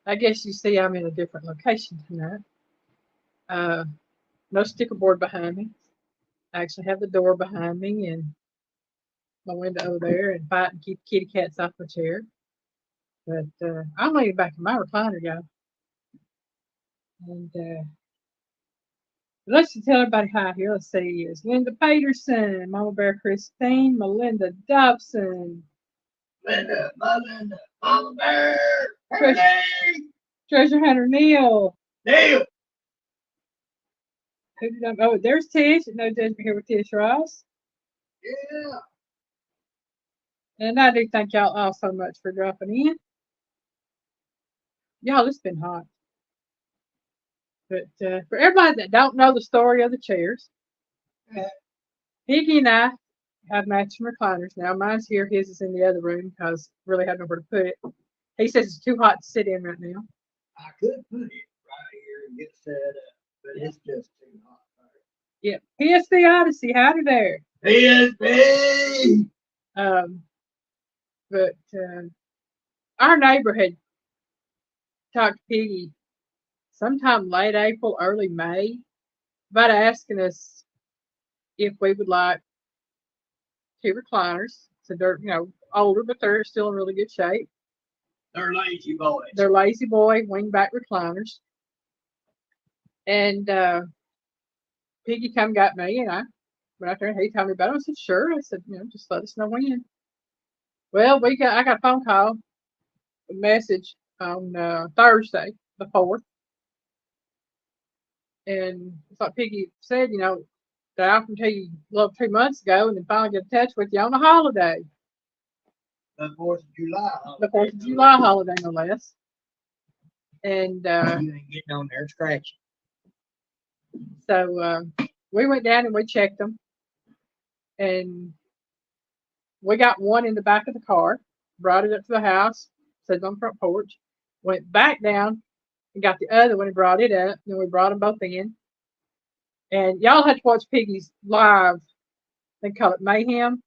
I guess you see I'm in a different location tonight. No sticker board behind me. I actually have the door behind me and my window over there and fight and keep kitty cats off my chair. But I'm laying back in my recliner, y'all. And let's just tell everybody hi here. Let's see. It's Linda Peterson, Mama Bear Christine, Melinda Dobson, Linda, Mama Bear, Treasure Hunter Neil. Neil. Who did I? Oh, there's Tish. No judgment here with Tish Ross. Yeah. And I do thank y'all all so much for dropping in. Y'all, it's been hot. But for everybody that don't know the story of the chairs, Piggy and I have matching recliners now. Mine's here, his is in the other room because really had nowhere to put it. He says it's too hot to sit in right now. I could put it right here and get set up, but it's just too hot. Yep. PSV Odyssey, howdy there. PSV! But our neighbor had talked to Piggy sometime late April, early May about asking us if we would like two recliners. So they're, older, but they're still in really good shape. They're lazy boys. They're lazy boy wingback recliners. And Piggy come got me, and I went out there and he told me about it. I said, sure. I said, just let us know when. Well, I got a phone call, a message on Thursday, the 4th. And it's like Piggy said, that I offered to you 2 months ago and then finally get in touch with you on a holiday. The 4th of July. The 4th of July holiday, no less. And you ain't getting on there scratching. So we went down and we checked them. And we got one in the back of the car, brought it up to the house, sat on the front porch, went back down and got the other one and brought it up. Then we brought them both in. And y'all had to watch Piggy's live, they call it Mayhem,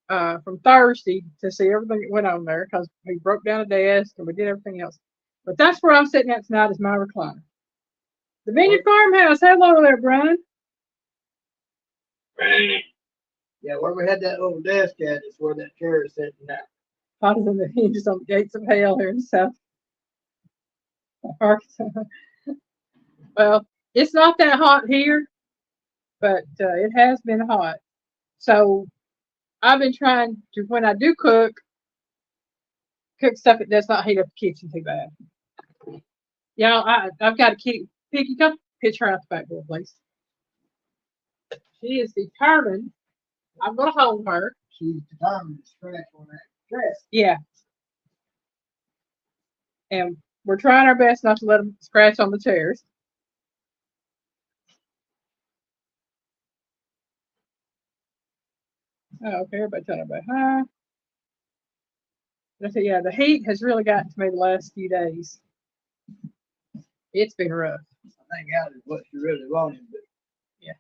from Thursday to see everything that went on there because we broke down a desk and we did everything else. But that's where I'm sitting at tonight is my recliner. The Vineyard Farmhouse. Hello there, Brian. Yeah, where we had that little desk at is where that chair is sitting now. Hotter than the hinges on the gates of hell here in South Arkansas. Well, it's not that hot here, but it has been hot. So I've been trying to, when I do cook stuff that does not heat up the kitchen too bad. Y'all, I've got a kitty. Piggy, come pitch her out the back door, please. She is determined. I'm going to hold her. She's determined to scratch on that dress. Yeah. And we're trying our best not to let them scratch on the chairs. Oh, okay, everybody tell everybody hi. I said, yeah, the heat has really gotten to me the last few days. It's been rough. I think that is what you really wanted. But yeah.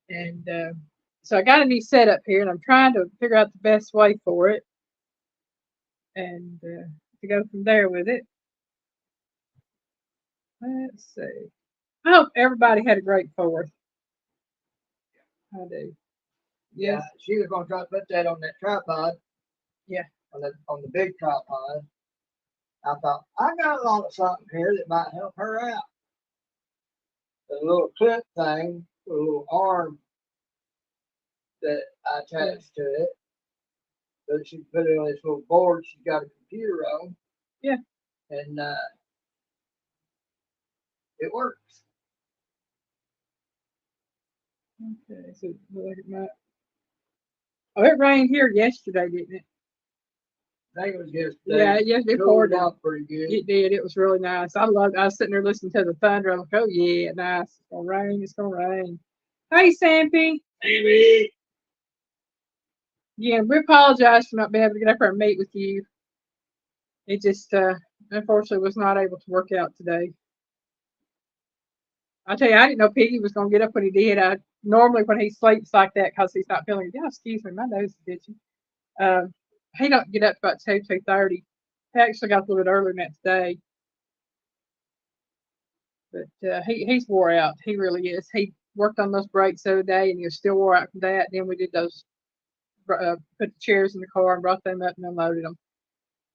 And so I got a new setup here, and I'm trying to figure out the best way for it, and to go from there with it. Let's see. I hope everybody had a great 4th. I do. Yeah, she was going to try to put that on that tripod. Yeah. On the big tripod. I thought, I got a lot of something here that might help her out. The little clip thing, the little arm that I attached to it. So she can put it on this little board she's got a computer on. Yeah. And it works. Okay, so look at my. Oh, it rained here yesterday, didn't it? I think it was yesterday. Yeah, it poured out pretty good. It did. It was really nice. I was sitting there listening to the thunder. I'm like, oh yeah, nice. It's gonna rain. It's gonna rain. Hey, Sampy. Hey, Yeah, we apologize for not being able to get up there and meet with you. It just unfortunately was not able to work out today. I tell you, I didn't know Piggy was gonna get up when he did. I normally when he sleeps like that because he's not feeling. Yeah, excuse me, my nose is itching. He don't get up about 2:30. He actually got a little bit earlier than that today. But he's wore out. He really is. He worked on those brakes the other day, and he was still wore out from that. Then we did those, put the chairs in the car and brought them up and unloaded them.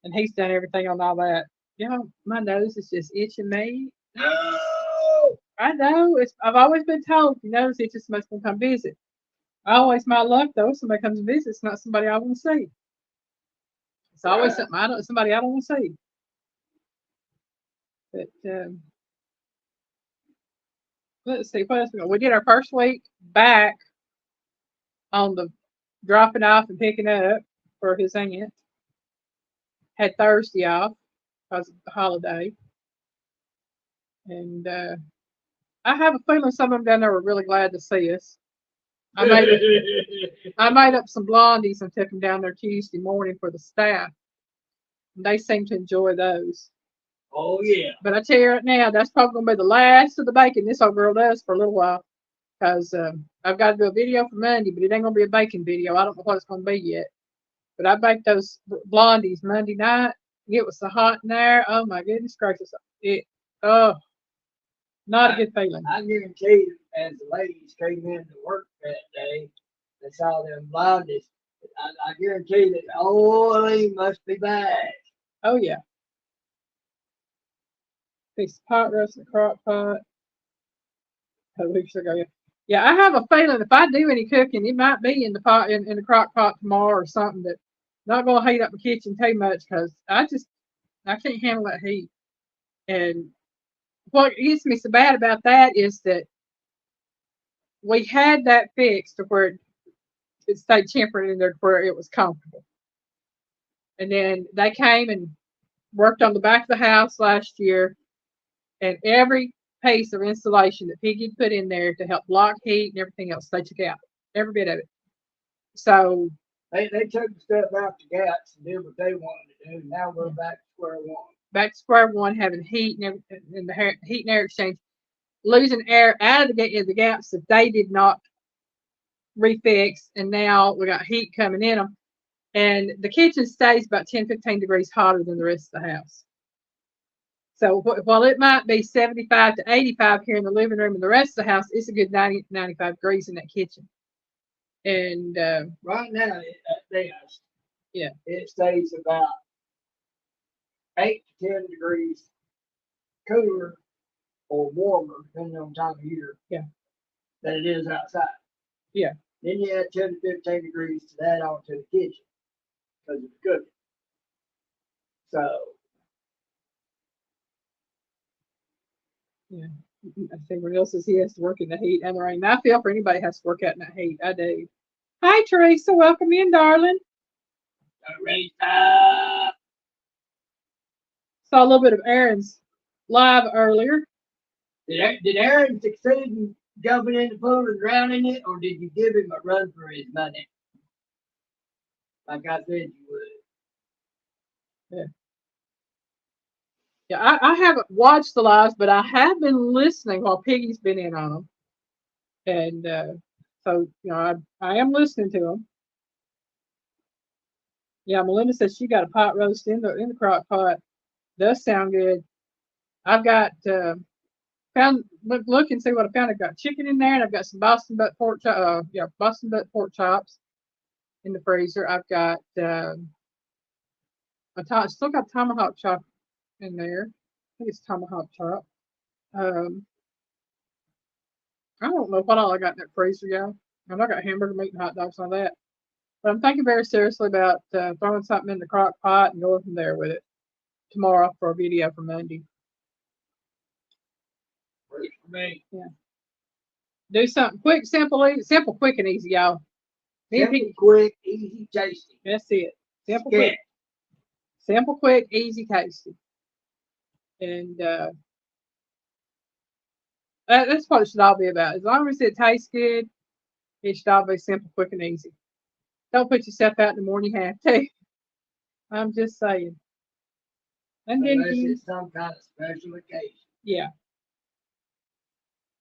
And he's done everything on all that. You know, my nose is just itching me. No! I know. I've always been told, if your nose itches, somebody's going to come visit. Always my luck, though. If somebody comes and visits, it's not somebody I want to see. It's always somebody I don't want to see. But let's see, what else we got? We did our first week back on the dropping off and picking up for his aunt. Had Thursday off because of the holiday. And I have a feeling some of them down there were really glad to see us. I made up some blondies and took them down there Tuesday morning for the staff. And they seem to enjoy those. Oh, yeah. But I tell you right now, that's probably going to be the last of the bacon this old girl does for a little while. Because I've got to do a video for Monday, but it ain't going to be a bacon video. I don't know what it's going to be yet. But I baked those blondies Monday night. It was so hot in there. Oh, my goodness gracious. Not a good feeling. I guarantee you, as the ladies came in to work that day, they saw them blondies. I guarantee that, oh, they must be bad. Oh, yeah. Piece of pot roast in the crock pot. A couple weeks ago, yeah. Yeah, I have a feeling if I do any cooking, it might be in the pot in the crock pot tomorrow or something. But not gonna heat up the kitchen too much because I can't handle that heat. And what gets me so bad about that is that we had that fixed to where it stayed tempered in there to where it was comfortable. And then they came and worked on the back of the house last year, and every piece of insulation that Piggy put in there to help block heat and everything else, they took out every bit of it. So they took the stuff out the gaps and did what they wanted to do. Now we're back to square one. Back to square one, having heat and everything, and the heat and air exchange, losing air out of the gaps that they did not refix, and now we got heat coming in them. And the kitchen stays about 10-15 degrees hotter than the rest of the house. So while it might be 75 to 85 here in the living room and the rest of the house, it's a good 90, 95 degrees in that kitchen. And right now, at best, yeah, it stays about 8 to 10 degrees cooler or warmer, depending on time of year. Yeah. Than it is outside. Yeah. Then you add 10 to 15 degrees to that onto the kitchen because it's cooking. So. Yeah. I think what else is he has to work in the heat and the rain. I feel for anybody who has to work out in that heat. I do. Hi, Teresa. Welcome in, darling. Teresa. Saw a little bit of Aaron's live earlier. Did Aaron succeed in jumping in the pool and drowning it, or did you give him a run for his money? Like I said you would. Yeah. Yeah, I haven't watched the lives, but I have been listening while Piggy's been in on them. And so, I am listening to them. Yeah, Melinda says she got a pot roast in the crock pot. Does sound good. I've got look and see what I found. I've got chicken in there, and I've got some Boston butt pork chops in the freezer. I've got still got tomahawk chop in there. I think it's tomahawk chop. I don't know what all I got in that freezer, y'all. I got hamburger meat and hot dogs and all that. But I'm thinking very seriously about throwing something in the crock pot and going from there with it tomorrow for a video for Monday. Works for me. Yeah. Do something quick, simple, quick, and easy, y'all. Simple, quick, easy, tasty. That's it. Simple, quick, easy, tasty. And that's what it should all be about. As long as it tastes good, it should all be simple, quick, and easy. Don't put yourself out in the morning, you have to. I'm just saying. And then unless it's some kind of special occasion. Yeah.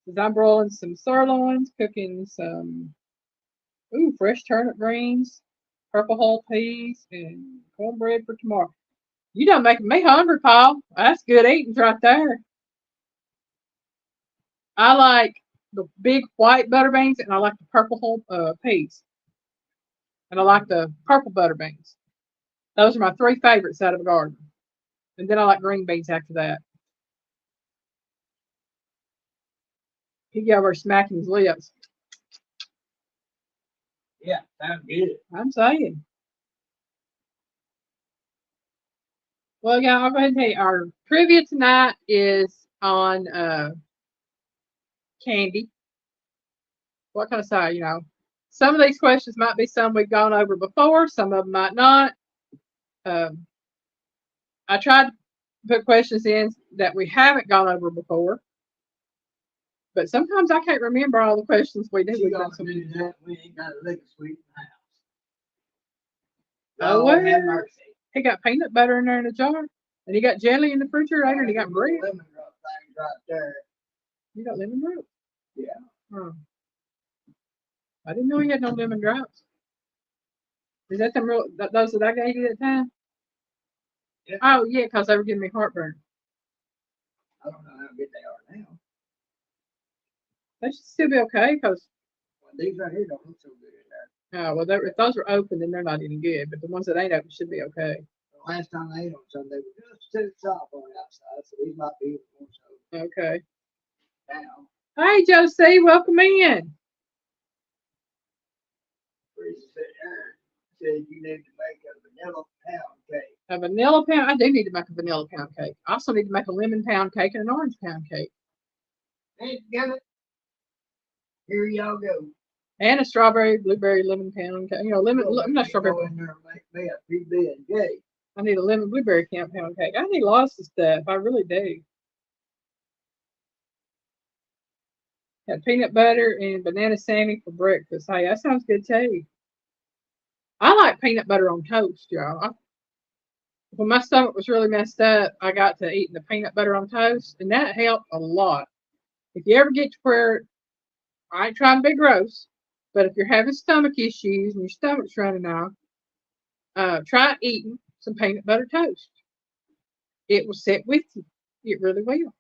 Because I'm broiling some sirloins, cooking some fresh turnip greens, purple hull peas, and cornbread for tomorrow. You done making me hungry, Paul. That's good eating right there. I like the big white butter beans, and I like the purple peas, and I like the purple butter beans. Those are my three favorites out of the garden. And then I like green beans after that. He got over smacking his lips. Yeah, sounds good. I'm saying. Well, yeah, I'll go ahead and tell you our trivia tonight is on candy. What can I say? Some of these questions might be some we've gone over before, some of them might not. Um, I tried to put questions in that we haven't gone over before, but sometimes I can't remember all the questions we do. She gonna do that. We ain't got a lick of sweet in the house. Oh, Lord have well, mercy. he got peanut butter in there in a jar, and he got jelly in the refrigerator, and he got bread. Lemon drop things right there. You got lemon drops? Yeah. Oh, I didn't know he had no lemon drops. Is that those that I gave you that time? Yeah. Oh, yeah, because they were giving me heartburn. I don't know how good they are now. They should still be okay because, Well, these right here don't look so good in there. well, if those are open, then they're not any good. But the ones that ain't open should be okay. The last time I ate them, so they were just too soft on the outside, so these might be more so Okay. now. Hey, Josie, welcome in. Teresa said you need to make a vanilla pound cake. A vanilla pound. I do need to make a vanilla pound cake. I also need to make a lemon pound cake and an orange pound cake. Ain't got it. Here y'all go. And a strawberry, blueberry, lemon pound cake. Lemon. I'm not strawberry. Go in there and make me a PB&J. I need a lemon blueberry pound cake. I need lots of stuff. I really do. Had peanut butter and banana sammy for breakfast. Hey, that sounds good too. I like peanut butter on toast, y'all. When my stomach was really messed up, I got to eating the peanut butter on toast, and that helped a lot. If you ever get to where, I ain't trying to be gross, but if you're having stomach issues and your stomach's running out, try eating some peanut butter toast. It will sit with you. It really will.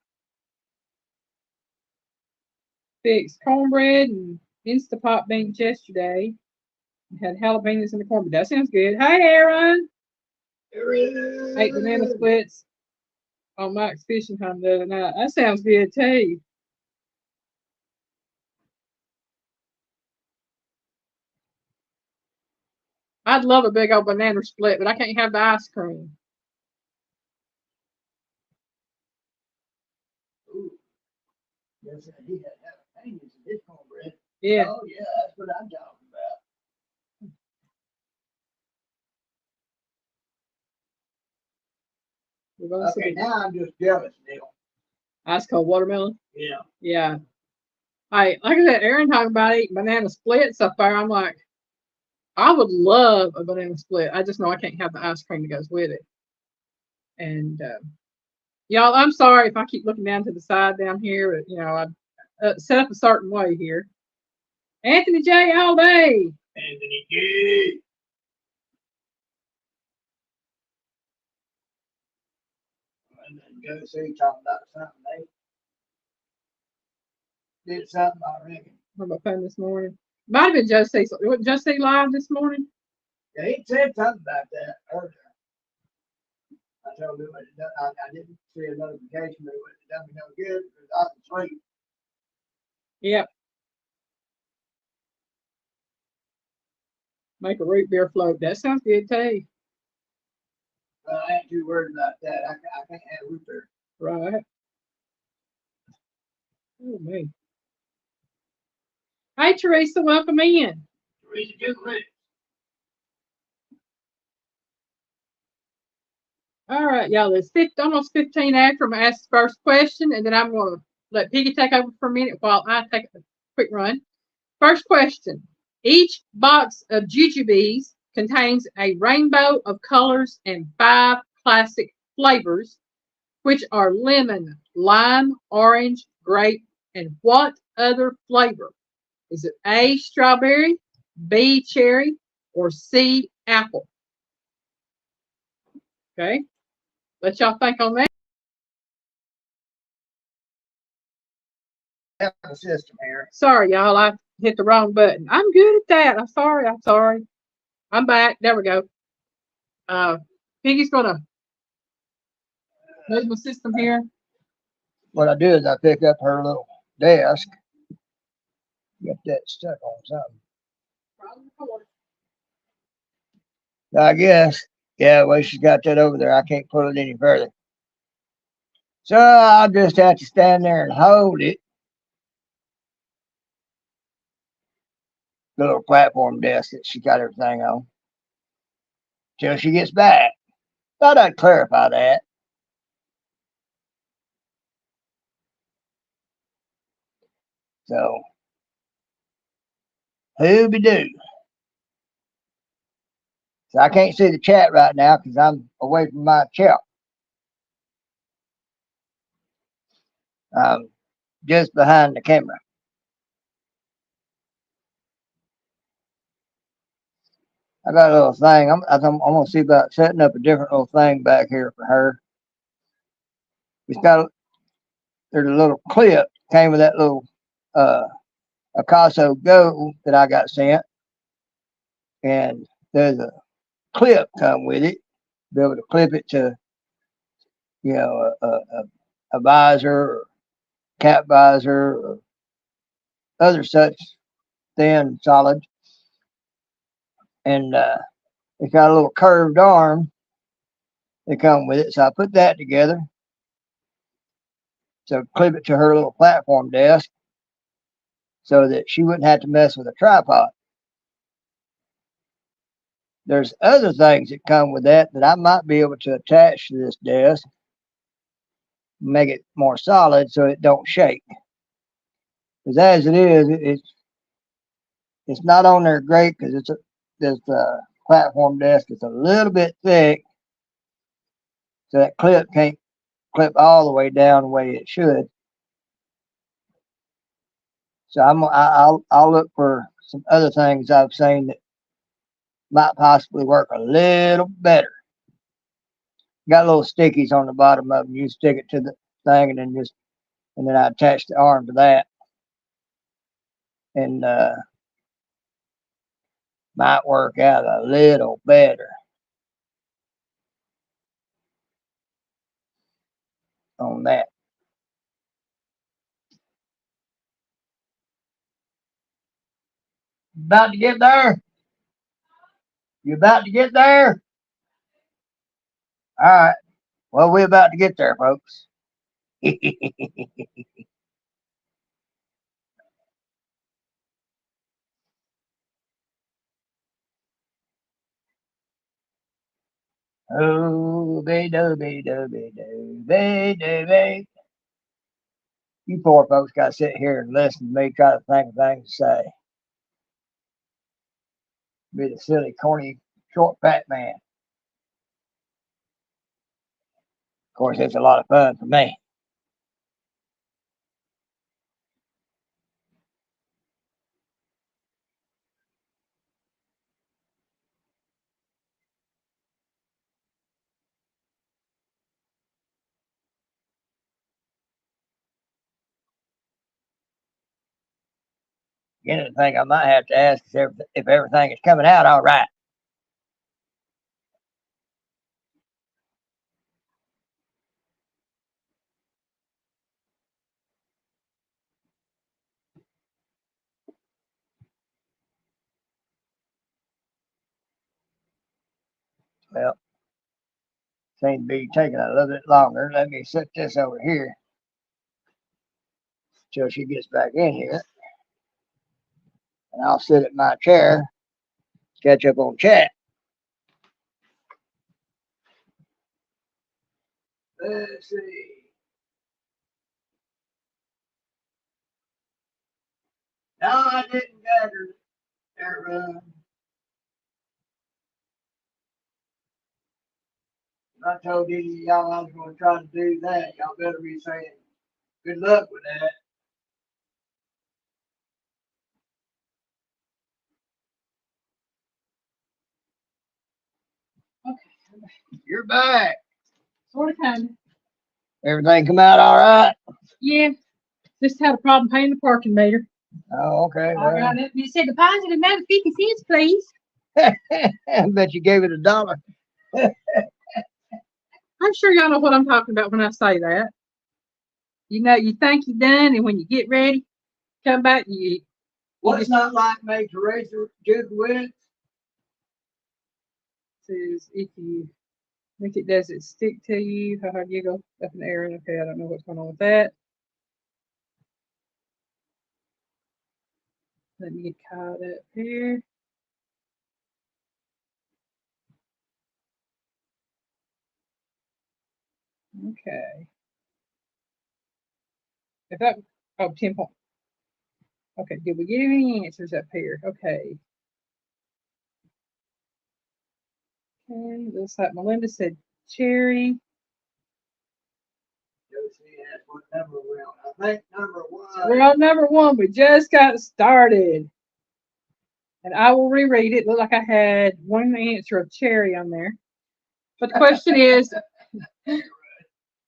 Fixed cornbread and Instapot beans yesterday. Had jalapenos in the cornbread. That sounds good. Hey, Aaron. Ate banana splits on Mike's fishing time the other night. That sounds good too. I'd love a big old banana split, but I can't have the ice cream. Ooh. Yes, he had jalapenos in his cornbread. Yeah. Oh, yeah, that's what I'm talking about. Okay, now I'm just jealous, Neil. Ice cold watermelon? Yeah. Yeah. Like I said, Aaron talking about eating banana splits up there. I'm like, I would love a banana split. I just know I can't have the ice cream that goes with it. And y'all, I'm sorry if I keep looking down to the side down here. But, I set up a certain way here. Anthony J. all day. Anthony J. And then go see talking about something. They did something, I reckon. What about fun this morning? Might have been Josie. Wasn't Josie live this morning? Yeah, he said something about that earlier. I told him I didn't see a notification, but it wouldn't have done me no good because I was asleep. Yep. Make a root beer float. That sounds good too. I ain't too worried about that. I can't have root beer. Right. Oh, me. Hey, Teresa, welcome in. Teresa, just wait. All right, y'all. It's almost 15 after. I'm going to ask the first question, and then I'm going to let Piggy take over for a minute while I take a quick run. First question. Each box of jujubes contains a rainbow of colors and 5 classic flavors, which are lemon, lime, orange, grape, and what other flavor? Is it A, strawberry, B, cherry, or C, apple? Okay. Let y'all think on that. Have a system here. Sorry, y'all. I hit the wrong button. I'm good at that. I'm sorry. I'm sorry. I'm back. There we go. Uh, Piggy's gonna move my system here. What I do is I pick up her little desk, get that stuck on something. I guess, yeah, well, she's got that over there. I can't pull it any further. So I'll just have to stand there and hold it. The little platform desk that she got everything on till she gets back. Thought I'd clarify that. So, who be do? So I can't see the chat right now because I'm away from my chair. Just behind the camera. I got a little thing. I'm gonna see about setting up a different little thing back here for her. It's got there's a little clip came with that little uh Picasso Go that I got sent, and there's a clip come with it. Be able to clip it to a visor or cap visor or other such thin solid, and it's got a little curved arm that come with it. So I put that together. So clip it to her little platform desk so that she wouldn't have to mess with a tripod. There's other things that come with that I might be able to attach to this desk, make it more solid so it don't shake. Because as it is, it's not on there great because this platform desk is a little bit thick, so that clip can't clip all the way down the way it should. So I'll look for some other things I've seen that might possibly work a little better. Got little stickies on the bottom of them. You stick it to the thing, and then I attach the arm to that, and might work out a little better on that. About to get there? You about to get there? All right. Well, we're about to get there, folks. Oh, be do be do be do be do be. You poor folks got to sit here and listen to me try to think of things to say. Be the silly, corny, short, fat man. Of course, it's a lot of fun for me. Again, the thing I might have to ask is if everything is coming out all right. Well, seems to be taking a little bit longer. Let me set this over here till she gets back in here. And I'll sit at my chair, catch up on chat. Let's see. No, I didn't gather their. I told any of y'all I was going to try to do that. Y'all better be saying good luck with that. Okay. You're back. Sort of, kind of. Everything come out all right? Yeah. Just had a problem paying the parking meter. Oh, okay. I Well, got it. You said deposit another 50 cents, please. I bet you gave it $1. I'm sure y'all know what I'm talking about when I say that. You know, you think you're done, and when you get ready, come back, you What's just not like made to raise your jug with? says if you think it doesn't stick to you, haha, giggle up in the air. Okay, I don't know what's going on with that. Let me get caught up here. Okay. If that, oh, 10 point. Okay, did we get any answers up here? Okay. Okay, looks like Melinda said cherry. Josie asked what number we're on. I think number 1. We're on number 1. We just got started. And I will reread it. Looked like I had one answer of cherry on there. But the question is,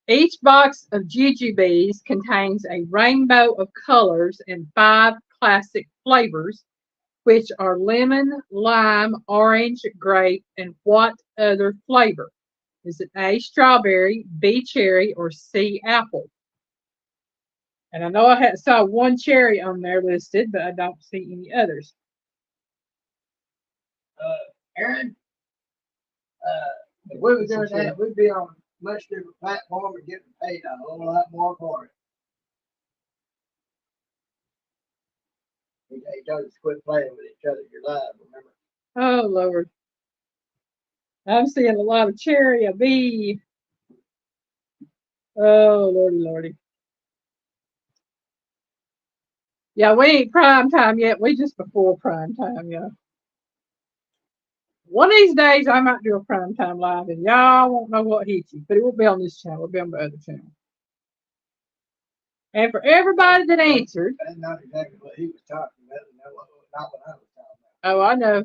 each box of jujubes contains a rainbow of colors and 5 classic flavors, which are lemon, lime, orange, grape, and what other flavor? Is it A, strawberry, B, cherry, or C, apple? And I know I saw one cherry on there listed, but I don't see any others. Aaron, if we were doing that, we'd be on a much different platform and getting paid a whole lot more for it. They told us to quit playing with each other. You're live, remember? Oh, Lord. I'm seeing a lot of cherry, a B. Oh, Lordy, Lordy. Yeah, we ain't prime time yet. We just before prime time, yeah. One of these days, I might do a prime time live, and y'all won't know what hit you, but it won't be on this channel. It'll be on the other channel. And for everybody that answered, That's not exactly what he was talking about. Not what I was talking about. oh, I know.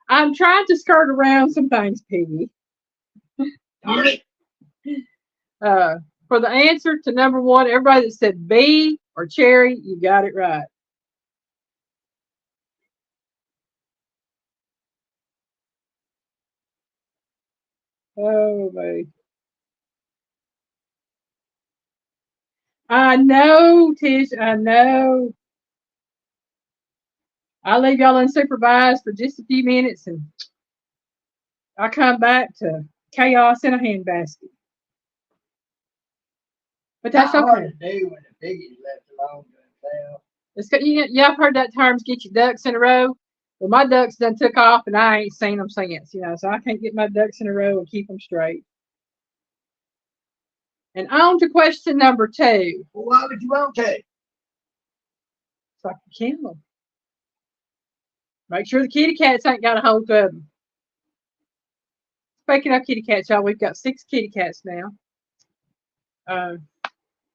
I'm trying to skirt around some things, Piggy. Darn it. For the answer to number 1, everybody that said B or cherry, you got it right. Oh, baby. I know, Tish, I know. I'll leave y'all unsupervised for just a few minutes and I'll come back to chaos in a handbasket. But that's Not hard okay. to do when the piggy's left alone to himself. Y'all heard that term, get your ducks in a row. Well, my ducks done took off and I ain't seen them since, so I can't get my ducks in a row and keep them straight. And on to question number 2. Well, why would you want to? So I can kill them. Make sure the kitty cats ain't got a hold of them. Speaking of kitty cats, y'all, we've got 6 kitty cats now.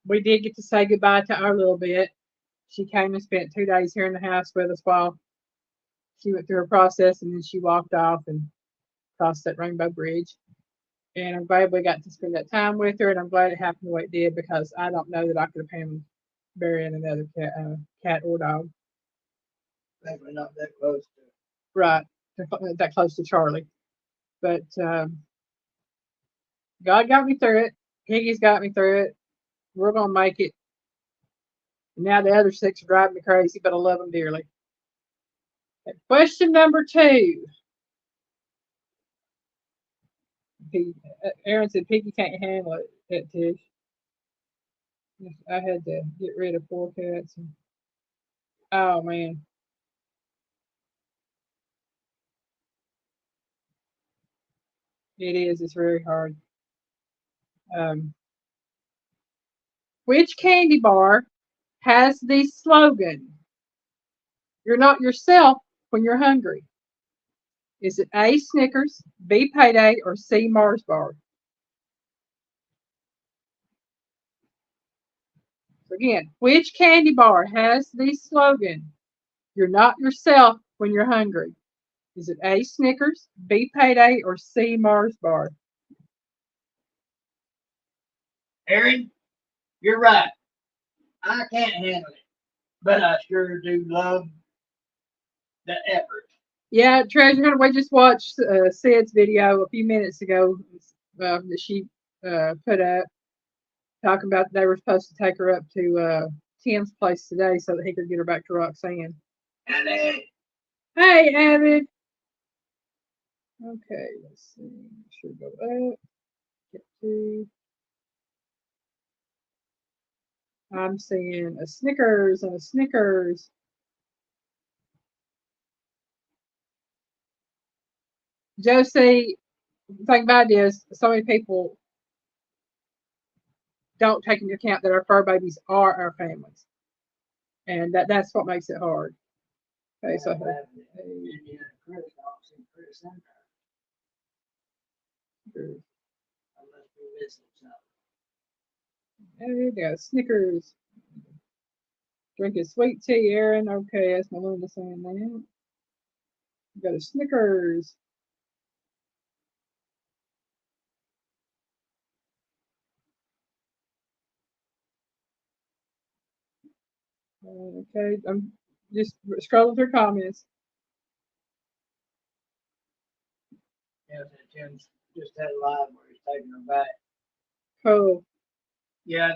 We did get to say goodbye to our little bit. She came and spent 2 days here in the house with us while she went through her process, and then she walked off and crossed that rainbow bridge. And I'm glad we got to spend that time with her, and I'm glad it happened the way it did because I don't know that I could have handled burying another cat or dog. Maybe we're not that close to it. Right, that close to Charlie. But God got me through it. Piggy's got me through it. We're going to make it. And now the other 6 are driving me crazy, but I love them dearly. Okay, question number 2. Aaron said Piggy can't handle it, Tish. I had to get rid of 4 cats. Oh, man. It is. It's very hard. Which candy bar has the slogan, "You're not yourself when you're hungry"? Is it A, Snickers, B, Payday, or C, Mars bar? So again, which candy bar has the slogan, "You're not yourself when you're hungry"? Is it A, Snickers, B, Payday, or C, Mars bar? Aaron, you're right. I can't handle it, but I sure do love the effort. Yeah, Treasure Hunter, we just watched Sid's video a few minutes ago that she put up talking about they were supposed to take her up to Tim's place today so that he could get her back to Roxanne. And Hey, Avid. Okay, let's see. Should go up. Get to. I'm seeing a Snickers and a Snickers. Josie, the thing about it is, so many people don't take into account that our fur babies are our families, and that's what makes it hard. Okay, so there you go, Snickers. Drinking sweet tea, Aaron. Okay, that's Melinda saying that. We got a Snickers. Okay, I'm just scrolling through comments. Yeah, Tim's just had a live where he's taking her back. Cool. Yeah,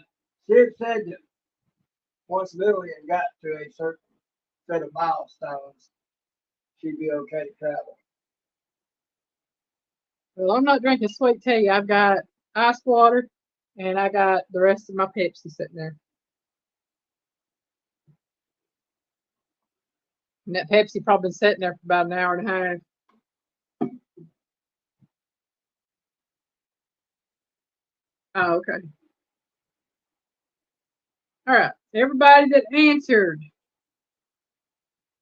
Sid said that once Lillian got to a certain set of milestones, she'd be okay to travel. Well, I'm not drinking sweet tea. I've got ice water, and I got the rest of my Pepsi sitting there. And that Pepsi probably been sitting there for about an hour and a half. Oh, okay. All right. Everybody that answered.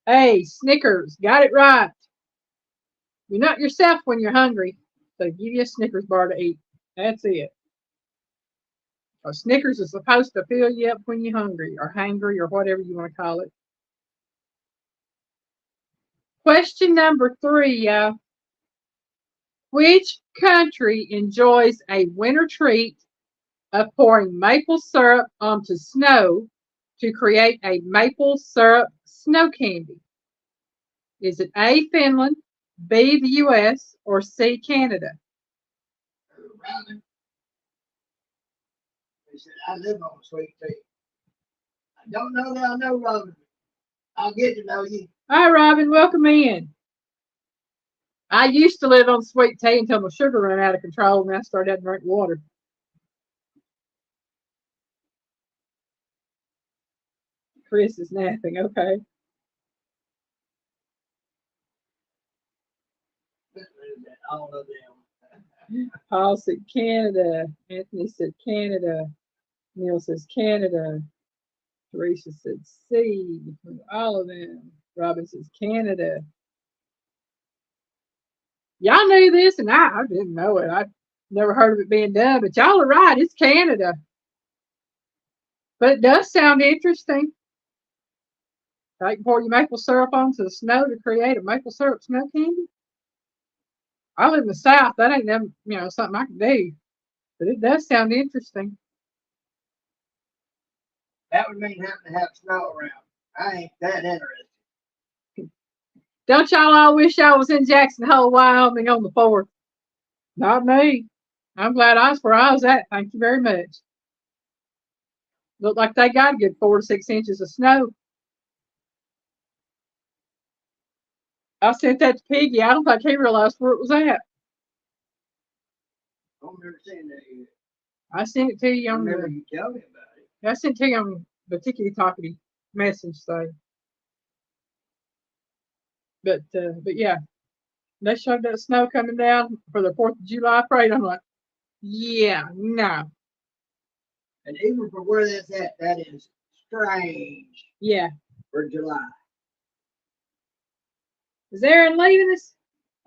Hey, Snickers, got it right. You're not yourself when you're hungry, so give you a Snickers bar to eat. That's it. A Snickers is supposed to fill you up when you're hungry or hangry or whatever you want to call it. Question number 3, which country enjoys a winter treat of pouring maple syrup onto snow to create a maple syrup snow candy? Is it A, Finland, B, the US, or C, Canada? Robin, he said, I live on sweet tea. I don't know that I know Robin. I'll get to know you. Hi, Robin. Welcome in. I used to live on sweet tea until my sugar ran out of control and I started to drink water. Chris is napping. Okay. All of them. Paul said Canada. Anthony said Canada. Neil says Canada. Teresa said C. All of them. Robin says Canada. Y'all knew this, and I didn't know it. I never heard of it being done, but y'all are right. It's Canada. But it does sound interesting. I can pour your maple syrup onto the snow to create a maple syrup snow candy. I live in the South. That ain't them, something I can do. But it does sound interesting. That would mean having to have snow around. I ain't that interested. Don't y'all all wish y'all was in Jackson Hole, Wyoming on the 4th? Not me. I'm glad I was where I was at. Thank you very much. Looked like they got a good 4 to 6 inches of snow. I sent that to Piggy. I don't think he realized where it was at. I don't remember seeing that yet. I sent it to you on remember you tell me about it. I sent it to you on the tickety tockety message thing. But yeah, they showed that snow coming down for the 4th of July parade. I'm like, yeah, no. And even for where that's at, that is strange. Yeah. For July. Is Aaron leaving us?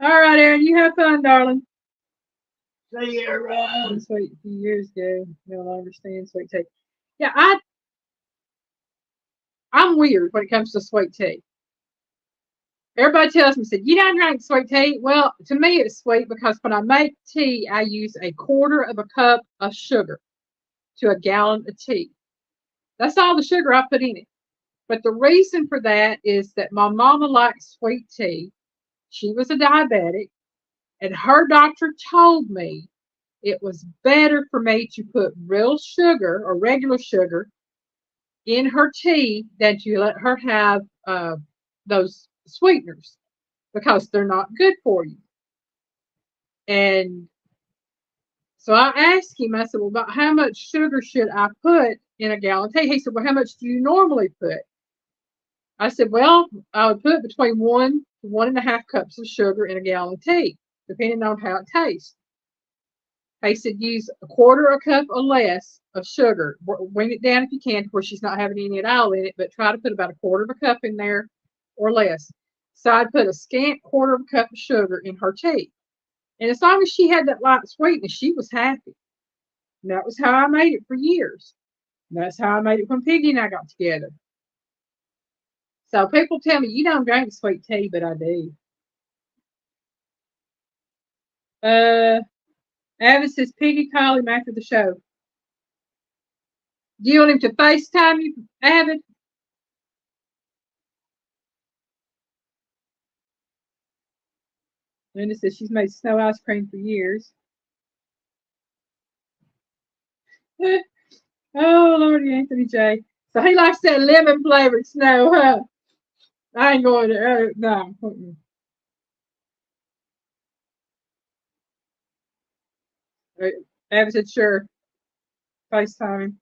All right, Aaron, you have fun, darling. See you around. Sweet a few years ago. No longer stand sweet tea. Yeah, I'm weird when it comes to sweet tea. Everybody tells me, said, you don't drink sweet tea. Well, to me, it's sweet because when I make tea, I use a 1/4 of a cup of sugar. to a gallon of tea. That's all the sugar I put in it. But the reason for that is that my mama likes sweet tea. She was a diabetic, and her doctor told me it was better for me to put real sugar or regular sugar in her tea than to let her have those sweeteners because they're not good for you. And so I asked him, I said, well, about how much sugar should I put in a gallon of tea? He said, well, how much do you normally put? I said, well, I would put between 1 to 1.5 cups of sugar in a gallon of tea, depending on how it tastes. He said, use a quarter a cup or less of sugar. Bring it down if you can, to where she's not having any at all in it, but try to put about a quarter of a cup in there or less. So I'd put a scant quarter of a cup of sugar in her tea. And as long as she had that light sweetness, she was happy. And that was how I made it for years. And that's how I made it when Piggy and I got together. So people tell me, you don't drink sweet tea, but I do. Avid says, Piggy, call him after the show. Do you want him to FaceTime you, Avid? Linda says she's made snow ice cream for years. Oh, Lordy Anthony J. So he likes that lemon flavored snow, huh? I ain't going to, no. Avid said, sure. FaceTime him.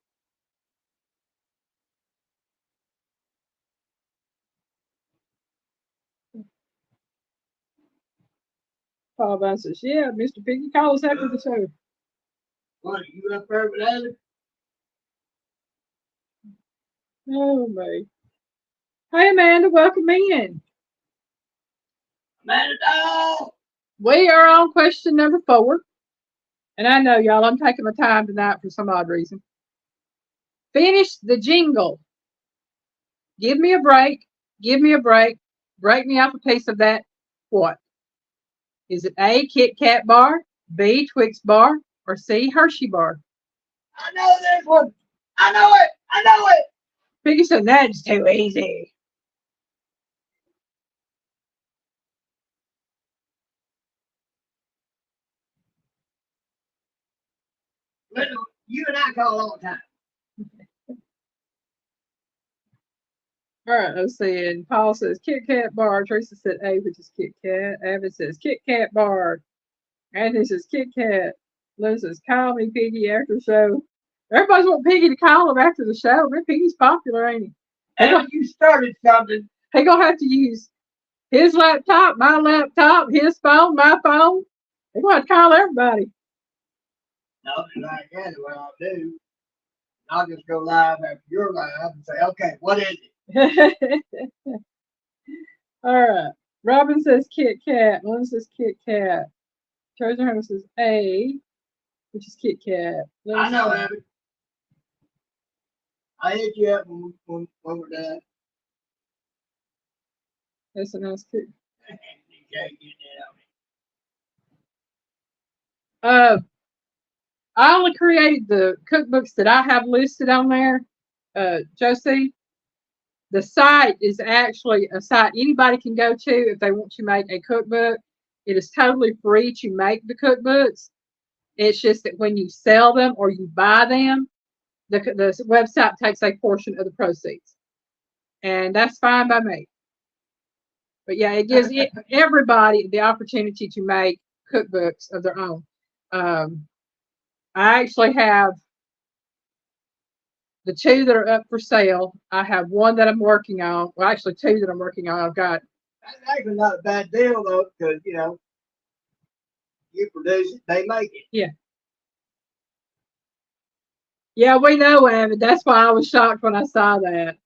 Paul Vine says, yeah, Mr. Piggy, call us after the show. What, you up there with Alex? Oh, my. Hey, Amanda, welcome in. Amanda, dog! We are on question number 4. And I know, y'all, I'm taking my time tonight for some odd reason. Finish the jingle. Give me a break. Give me a break. Break me off a piece of that. What? Is it A, Kit Kat bar, B, Twix bar, or C, Hershey bar? I know this one. I know it. I know it. Piggy said, that's too easy. Listen, you and I call all the time. All right, let's see. And Paul says Kit Kat bar. Teresa said A, which is Kit Kat. Avid says Kit Kat bar. Anthony says Kit Kat. Liz says, call me Piggy after the show. Everybody's want Piggy to call him after the show. Man, Piggy's popular, ain't he? And you started something. He gonna have to use his laptop, my laptop, his phone, my phone. He gonna have to call everybody. Nothing like that. What I'll do, I'll just go live after your live and say, okay, what is it? All right. Robin says Kit Kat. Lynn says Kit Kat. Treasure Hunter says A, which is Kit Kat. I know, Abby. I hit you up when we're done. That's a nice Kit. I only created the cookbooks that I have listed on there. Josie, the site is actually a site anybody can go to if they want to make a cookbook. It is totally free to make the cookbooks. It's just that when you sell them or you buy them, the website takes a portion of the proceeds. And that's fine by me. But yeah, it gives everybody the opportunity to make cookbooks of their own. I actually have the 2 that are up for sale. I have 1 that I'm working on. Well, actually 2 that I'm working on. I've got. That's actually not a bad deal though, because you produce it, they make it. Yeah. Yeah, we know, Evan. That's why I was shocked when I saw that.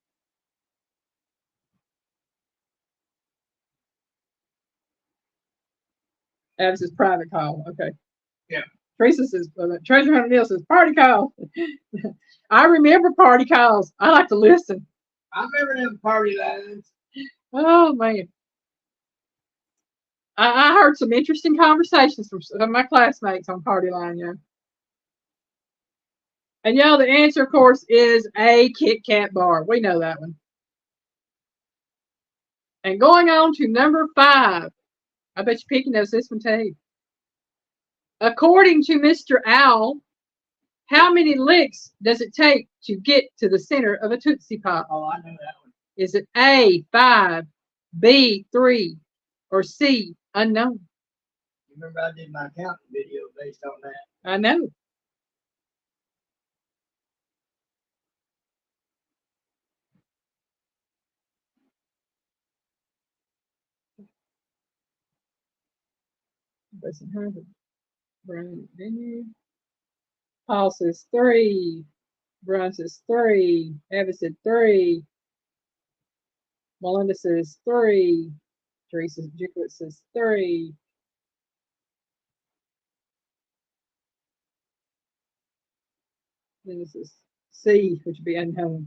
Evan says private call. Okay. Yeah. Teresa says, Treasure Hunter Neil says party call. I remember party calls. I like to listen. I remember them party lines. Oh, man. I heard some interesting conversations from some of my classmates on Party Line, yeah. And y'all, the answer, of course, is a Kit Kat bar. We know that one. And going on to number 5. I bet you Piggy knows this one too. According to Mr. Owl, how many licks does it take to get to the center of a Tootsie Pop? Oh, I know that one. Is it A, 5, B, 3, or C, unknown? You remember I did my counting video based on that. I know. Doesn't have it. Brian, didn't you? Paul says 3. Brian says 3. Eva said 3. Melinda says 3. Teresa Jickwitz says 3. Then this is C, which would be unknown.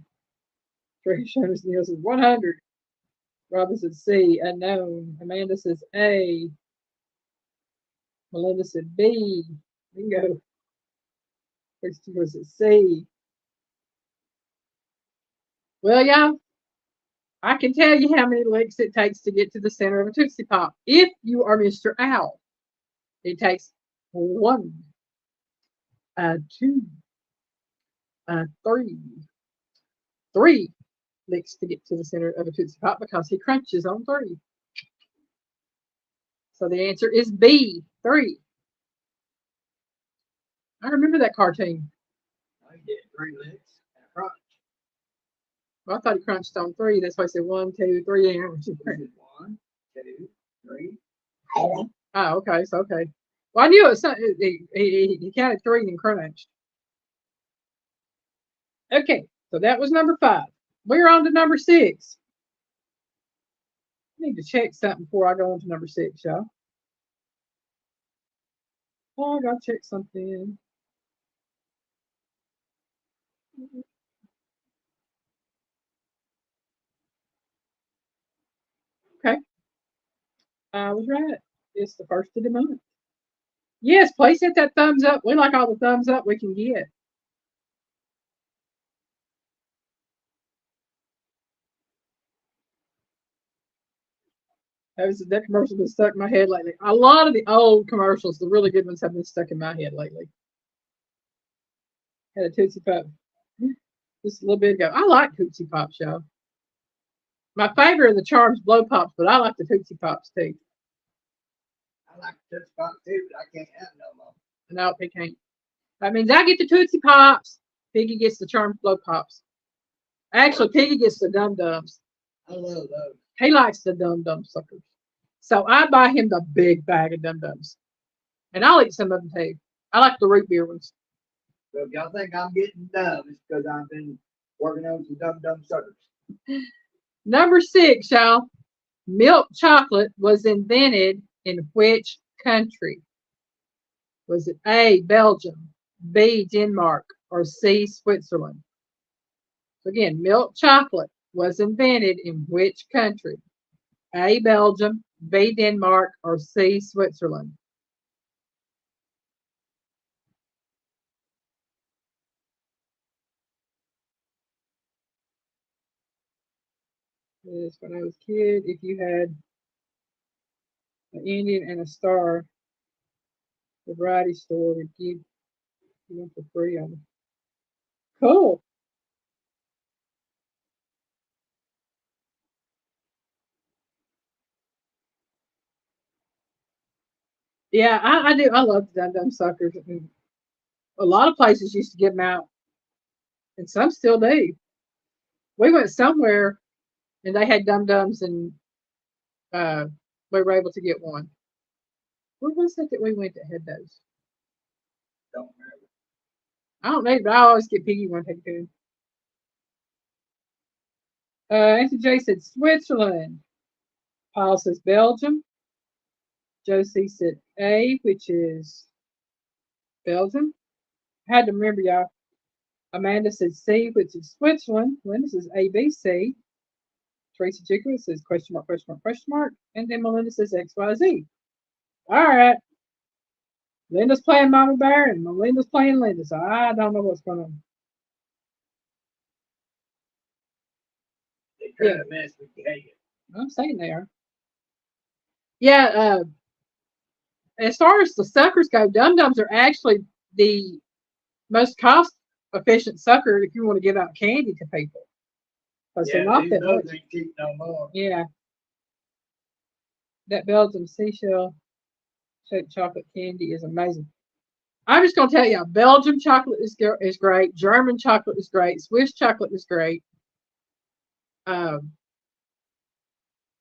Teresa Neal says 100. Robin says C, unknown. Amanda says A. Melinda said B. Bingo. Christopher said C. Well, y'all, I can tell you how many licks it takes to get to the center of a Tootsie Pop. If you are Mr. Owl, it takes 1, 2, 3. 3 licks to get to the center of a Tootsie Pop because he crunches on 3. So the answer is B, 3. I remember that cartoon. I did 3 licks and a crunch. Well, I thought he crunched on 3. That's why I said 1, 2, 3. 1, 2, 3. Oh, okay. So, okay. Well, I knew it was something. He counted 3 and crunched. Okay. So that was number 5. We're on to number 6. I need to check something before I go on to number 6, y'all. Oh, I gotta check something. Okay. I was right. It's the first of the month. Yes, please hit that thumbs up. We like all the thumbs up we can get. That commercial has been stuck in my head lately. A lot of the old commercials, the really good ones, have been stuck in my head lately. Had a Tootsie Pop just a little bit ago. I like Tootsie Pops, y'all. My favorite are the Charms Blow Pops, but I like the Tootsie Pops too. I like the Tootsie Pop too, but I can't have no more. No, he can't. That means I get the Tootsie Pops. Piggy gets the Charms Blow Pops. Actually, Piggy gets the Dum Dums. I love those. He likes the Dum Dum suckers. So I buy him the big bag of Dum Dums. And I'll eat some of them too. I like the root beer ones. So if y'all think I'm getting dumb, it's because I've been working on some dum suckers. Number 6, y'all. Milk chocolate was invented in which country? Was it A, Belgium, B, Denmark, or C, Switzerland? So again, milk chocolate was invented in which country? A, Belgium, B, Denmark, or C, Switzerland? This when I was a kid, if you had an Indian and a star, the variety store would give you one for free on them. Cool. Yeah, I do. I love the Dum Dum suckers. A lot of places used to give them out, and some still do. We went somewhere and they had Dum Dums, and uh, we were able to get one. Where was it that we went that had those? Don't remember. I don't know, but I always get Piggy one. Take good. Auntie J said Switzerland. Paul says Belgium. Josie said A, which is Belgium. I had to remember, y'all. Amanda said C, which is Switzerland. Linda says ABC. Teresa Jiggler says question mark, question mark, question mark. And then Melinda says XYZ. All right. Linda's playing Mama Bear and Melinda's playing Linda. So I don't know what's going on. Trying to mess with your head. I'm saying they are. Yeah, as far as the suckers go, Dum Dums are actually the most cost efficient sucker if you want to give out candy to people. Because they're not that much. Ain't cheap no more. Yeah. That Belgium seashell shaped chocolate candy is amazing. I'm just going to tell you, Belgium chocolate is great. German chocolate is great. Swiss chocolate is great. Um,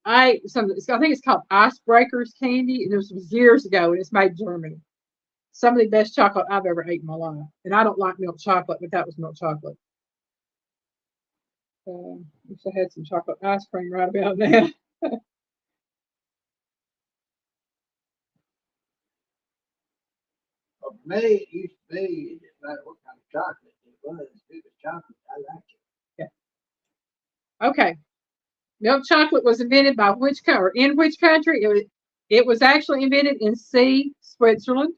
I think it's called Icebreakers candy, and it was years ago, and it's made in Germany. Some of the best chocolate I've ever ate in my life. And I don't like milk chocolate, but that was milk chocolate. Wish I had some chocolate ice cream right about now. For me, it used to be, it didn't matter what kind of chocolate it was. If it was chocolate, I liked it. Yeah. Okay. Milk chocolate was invented by which country? Or in which country? It was actually invented in Switzerland.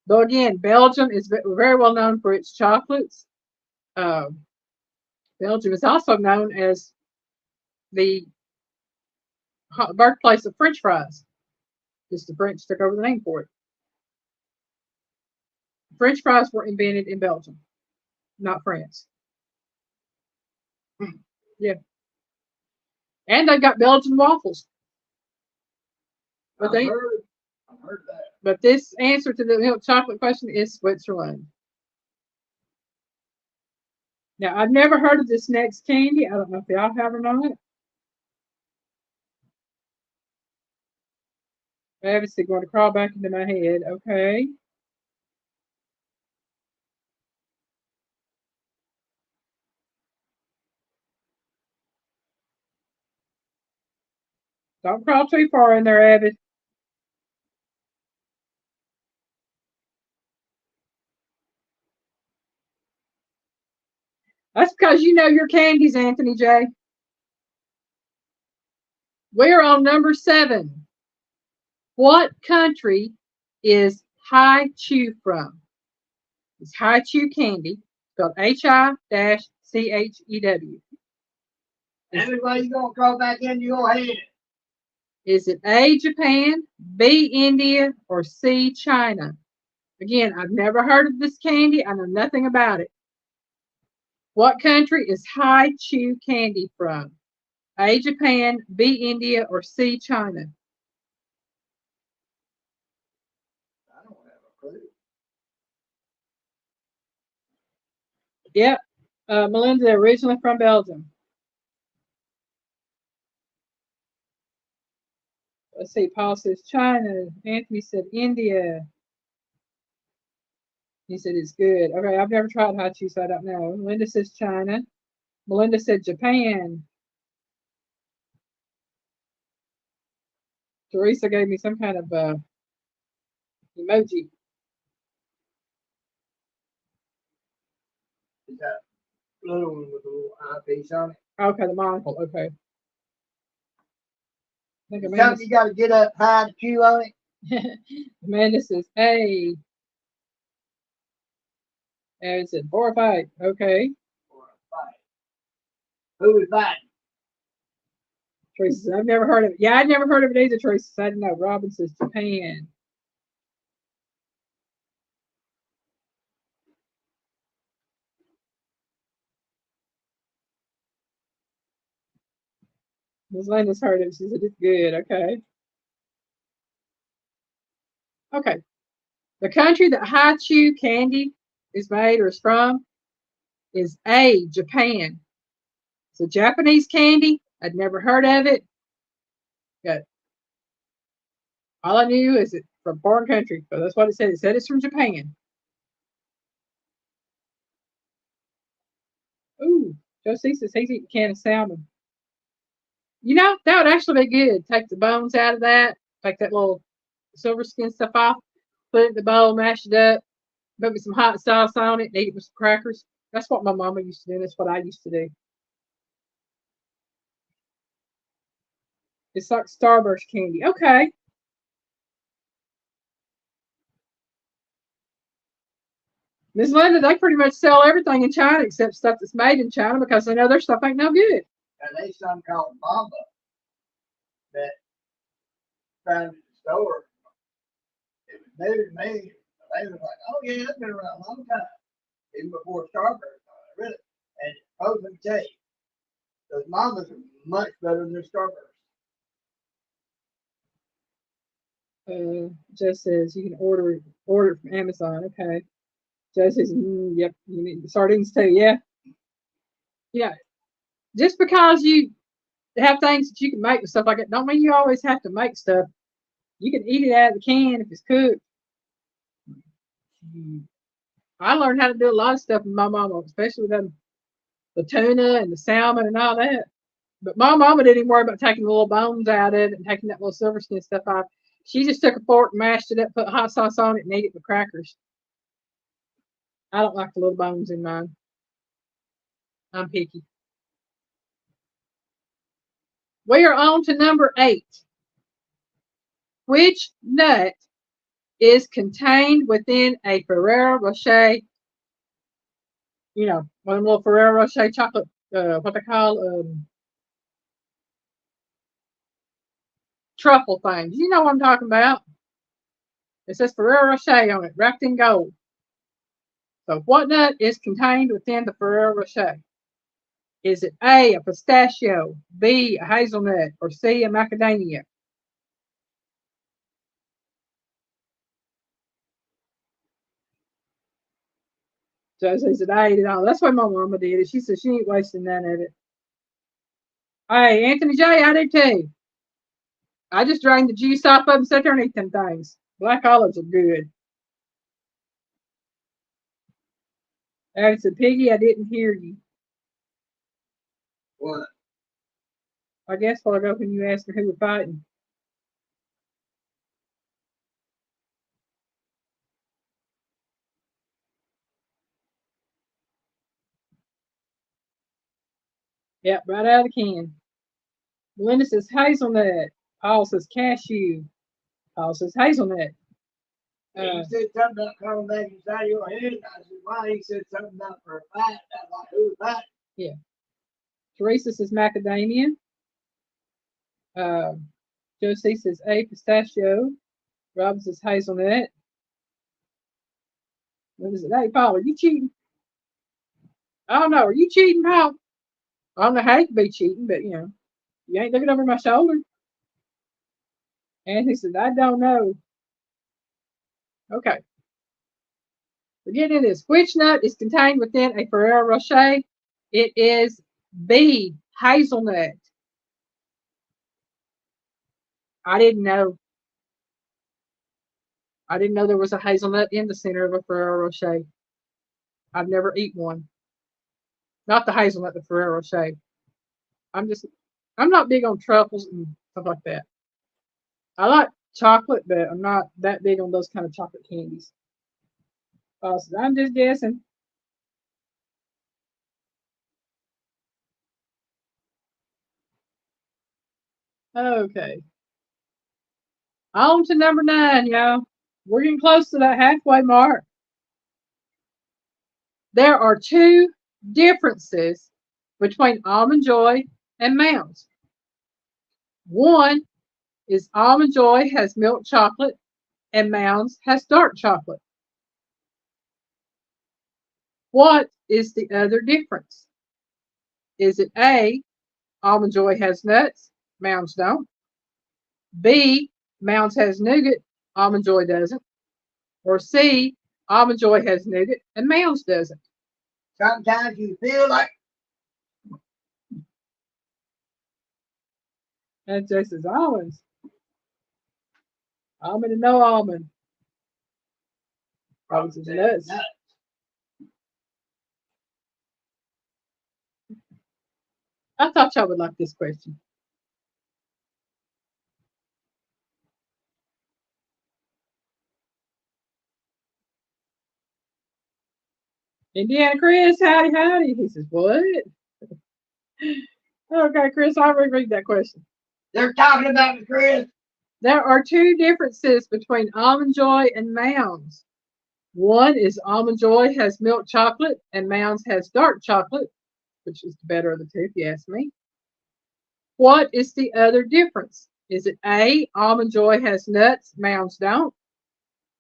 Though again, Belgium is very well known for its chocolates. Belgium is also known as the birthplace of French fries. Just the French took over the name for it. French fries were invented in Belgium, not France. Yeah. And they've got Belgian waffles. But I've heard that. But this answer to the milk chocolate question is Switzerland. Now, I've never heard of this next candy. I don't know if y'all have or not. Obviously going to crawl back into my head. Okay. Don't crawl too far in there, Abby. That's because you know your candies, Anthony J. We're on number 7. What country is Hi Chew from? It's Hi Chew candy, spelled Hi-Chew. Anyway, you gonna crawl back into your head. Is it A, Japan, B, India, or C, China? Again, I've never heard of this candy. I know nothing about it. What country is Hi Chew candy from? A, Japan, B, India, or C, China? I don't have a clue. Yep. Melinda, originally from Belgium. Let's see. Paul says China. Anthony said India. He said it's good. Okay, I've never tried Hi Chew, so I don't know. Melinda says China. Melinda said Japan. Teresa gave me some kind of emoji. Is that little one with a little eyepiece on it? Okay, the monocle. Okay. Something you got to get up high to chew on it. Amanda says, hey. And it said 4 or 5. Okay. 4 or 5. Who is that? Teresa says, I've never heard of it. Yeah, I'd never heard of it either, Teresa says, I didn't know. Robin says Japan. Ms. Linda's heard it. She said it's good. Okay. Okay. The country that Hi Chew candy is made or is from is A, Japan. It's a Japanese candy. I'd never heard of it. But all I knew is it's from a foreign country. So that's what it said. It said it's from Japan. Ooh, Josie says he's eating a can of salmon. You know, that would actually be good. Take the bones out of that, take that little silver skin stuff off, put it in the bowl, mash it up, put some hot sauce on it, and eat it with some crackers. That's what my mama used to do. That's what I used to do. It's like Starburst candy. Okay. Miss Linda, they pretty much sell everything in China except stuff that's made in China because they know their stuff ain't no good. and they some called Mama that found in the store. It was new to me. They was like, "Oh yeah, that's been around a long time, even before Starburst." Really, and I was gonna tell you, those Mamas are much better than Starburst. Just says you can order it from Amazon. Okay. Just says, yep, you need sardines too. Yeah. Yeah. Just because you have things that you can make and stuff like that, don't mean you always have to make stuff. You can eat it out of the can if it's cooked. I learned how to do a lot of stuff with my mama, especially with the tuna and the salmon and all that. But my mama didn't even worry about taking the little bones out of it and taking that little silver skin stuff off. She just took a fork and mashed it up, put hot sauce on it, and ate it with crackers. I don't like the little bones in mine. I'm picky. We are on to number 8. Which nut is contained within a Ferrero Rocher? You know, one of the little Ferrero Rocher chocolate, what they call truffle things. You know what I'm talking about? It says Ferrero Rocher on it, wrapped in gold. So, what nut is contained within the Ferrero Rocher? Is it A, a pistachio, B, a hazelnut, or C, a macadamia? So she said, I ate it all. That's why my mama did it. She said she ain't wasting none of it. Hey, Anthony J, I did too. I just drained the juice off of them and sat there and ate them things. Black olives are good. I said, Piggy, I didn't hear you. What? I guess while ago when you asked her who we're fighting. Yep, right out of the can. Melinda says hazelnut. Paul says cashew. Paul says hazelnut. He said something about coming back inside your head. I said, why? He said something about for a fight. I was like, who's that? Yeah. Teresa says macadamia. Josie says A, pistachio. Rob says hazelnut. What is it? Hey, Paul, are you cheating? I don't know. Are you cheating, Paul? I don't know how you could be cheating, but you ain't looking over my shoulder. And he said, I don't know. Okay. We're getting into this. Which nut is contained within a Ferrero Rocher? It is B, hazelnut. I didn't know. I didn't know there was a hazelnut in the center of a Ferrero Rocher. I've never eaten one. Not the hazelnut, the Ferrero Rocher. I'm not big on truffles and stuff like that. I like chocolate, but I'm not that big on those kind of chocolate candies. So I'm just guessing. Okay. On to number 9, y'all. We're getting close to that halfway mark. There are 2 differences between Almond Joy and Mounds. One is Almond Joy has milk chocolate and Mounds has dark chocolate. What is the other difference? Is it A, Almond Joy has nuts, Mounds don't? B, Mounds has nougat, Almond Joy doesn't? Or C, Almond Joy has nougat and Mounds doesn't? Sometimes you feel like And Jay says almonds. Almond and no almond. Probably says nuts. I thought y'all would like this question. Indiana Chris, howdy, howdy. He says, what? Okay, Chris, I'll reread that question. They're talking about me, Chris. There are 2 differences between Almond Joy and Mounds. One is Almond Joy has milk chocolate and Mounds has dark chocolate, which is the better of the two, if you ask me. What is the other difference? Is it A, Almond Joy has nuts, Mounds don't?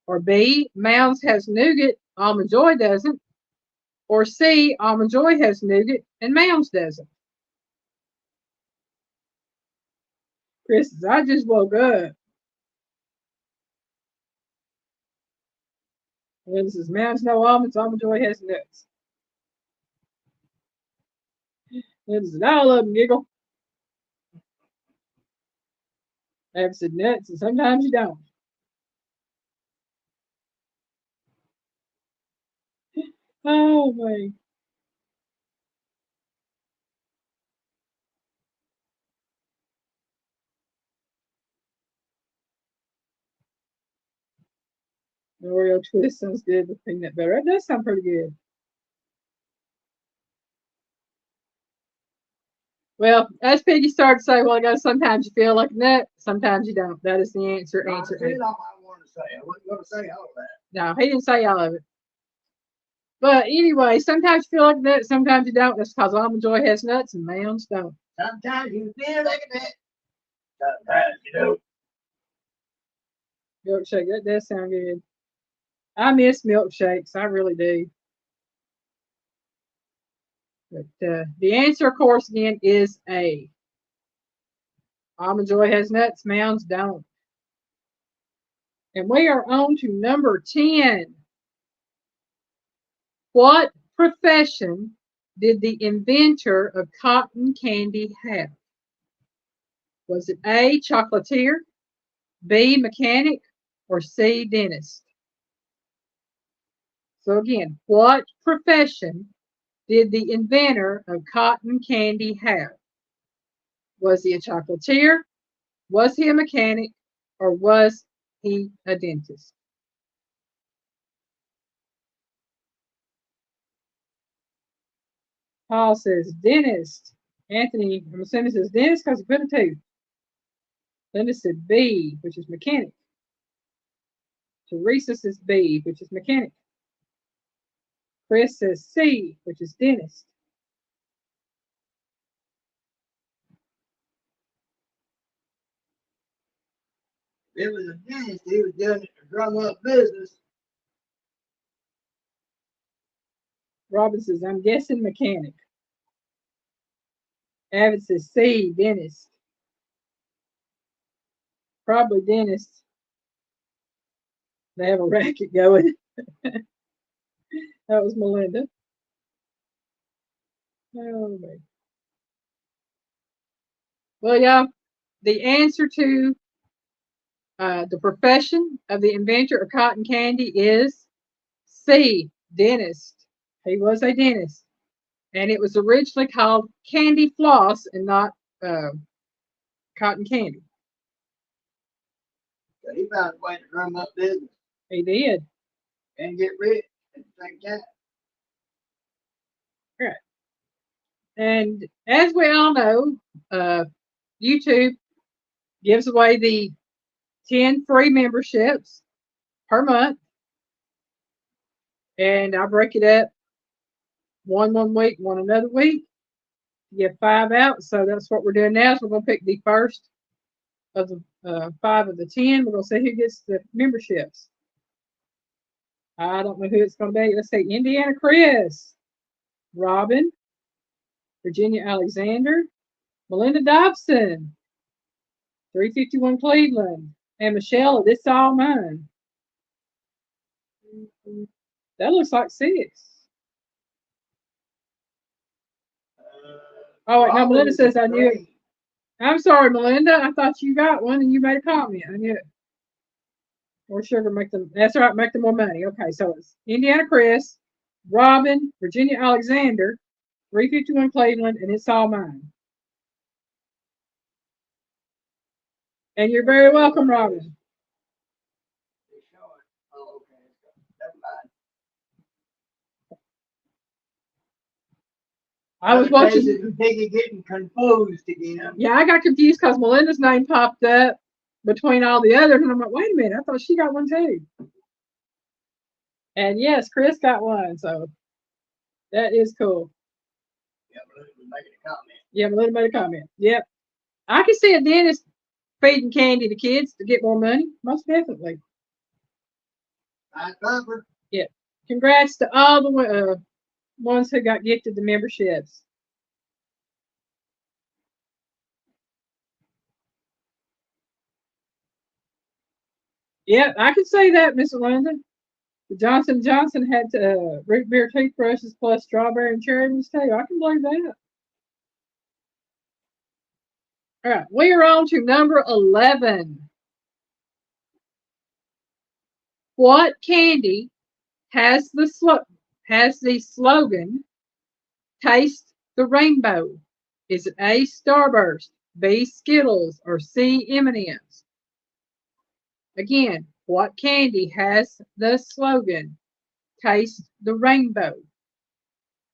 Or B, Mounds has nougat, Almond Joy doesn't? Or C, Almond Joy has nougat and Mounds doesn't? Chris says, I just woke up. And says, Mounds no almonds, Almond Joy has nuts. And says, all of them giggle. I've said nuts, and sometimes you don't. Oh, my. The Oreo twist sounds good with peanut butter. It does sound pretty good. Well, as Piggy started to say, well, I guess sometimes you feel like a nut, sometimes you don't. That is the answer. I Answer. said all I wanted to say. I wasn't going to say all of that. No, he didn't say all of it. But anyway, sometimes you feel like a nut, sometimes you don't. That's because Almond Joy has nuts and Mounds don't. Sometimes you feel like a nut. Sometimes you don't. Milkshake, that does sound good. I miss milkshakes. I really do. But the answer, of course, again, is A. Almond Joy has nuts, Mounds don't. And we are on to number 10. What profession did the inventor of cotton candy have? Was it A, chocolatier, B, mechanic, or C, dentist? So again, what profession did the inventor of cotton candy have? Was he a chocolatier? Was he a mechanic? Or was he a dentist? Paul says dentist. Anthony, I'm assuming says dentist because he put a tooth. Linda said B, which is mechanic. Teresa says B, which is mechanic. Chris says C, which is dentist. It was a dentist. He was doing it to drum up business. Robin says, I'm guessing mechanic. Avid says C, dentist. Probably dentist. They have a racket going. That was Melinda. Oh, man. Well, yeah, the answer to the profession of the inventor of cotton candy is C, dentist. He was a dentist. And it was originally called candy floss and not uh, cotton candy. So he found a way to drum up business He did. and get rich at the same time. Right. And as we all know, YouTube gives away the 10 free memberships per month. And I break it up one week, one another week. Get 5 out. So that's what we're doing now. So we're going to pick the first of the 5 of the 10. We're going to see who gets the memberships. I don't know who it's going to be. Let's say Indiana Chris, Robin, Virginia Alexander, Melinda Dobson, 351 Cleveland, and Michelle. This all mine. That looks like 6. Oh, wait, no, Melinda says I knew it. I'm sorry, Melinda. I thought you got one and you made a comment. I knew it. More sugar, make them. That's right, make them more money. Okay, so it's Indiana Chris, Robin, Virginia Alexander, 351 Cleveland, and it's all mine. And you're very welcome, Robin. I was watching. Piggy getting confused again. Yeah, I got confused because Melinda's name popped up between all the others, and I'm like, wait a minute, I thought she got one too. And yes, Chris got one, so that is cool. Yeah, Melinda was making a comment. Yeah, Melinda made a comment. Yep. I can see a dentist feeding candy to kids to get more money. Most definitely. I cover. Yeah. Congrats to all the ones who got gifted the memberships. Yeah, I can say that, Miss Linda. The Johnson Johnson had root beer toothbrushes plus strawberry and cherry ones too. I can believe that. All right, we are on to number 11. What candy has the slogan "Taste the Rainbow"? Is it A. Starburst, B. Skittles, or C. M&Ms? Again, what candy has the slogan "Taste the Rainbow"?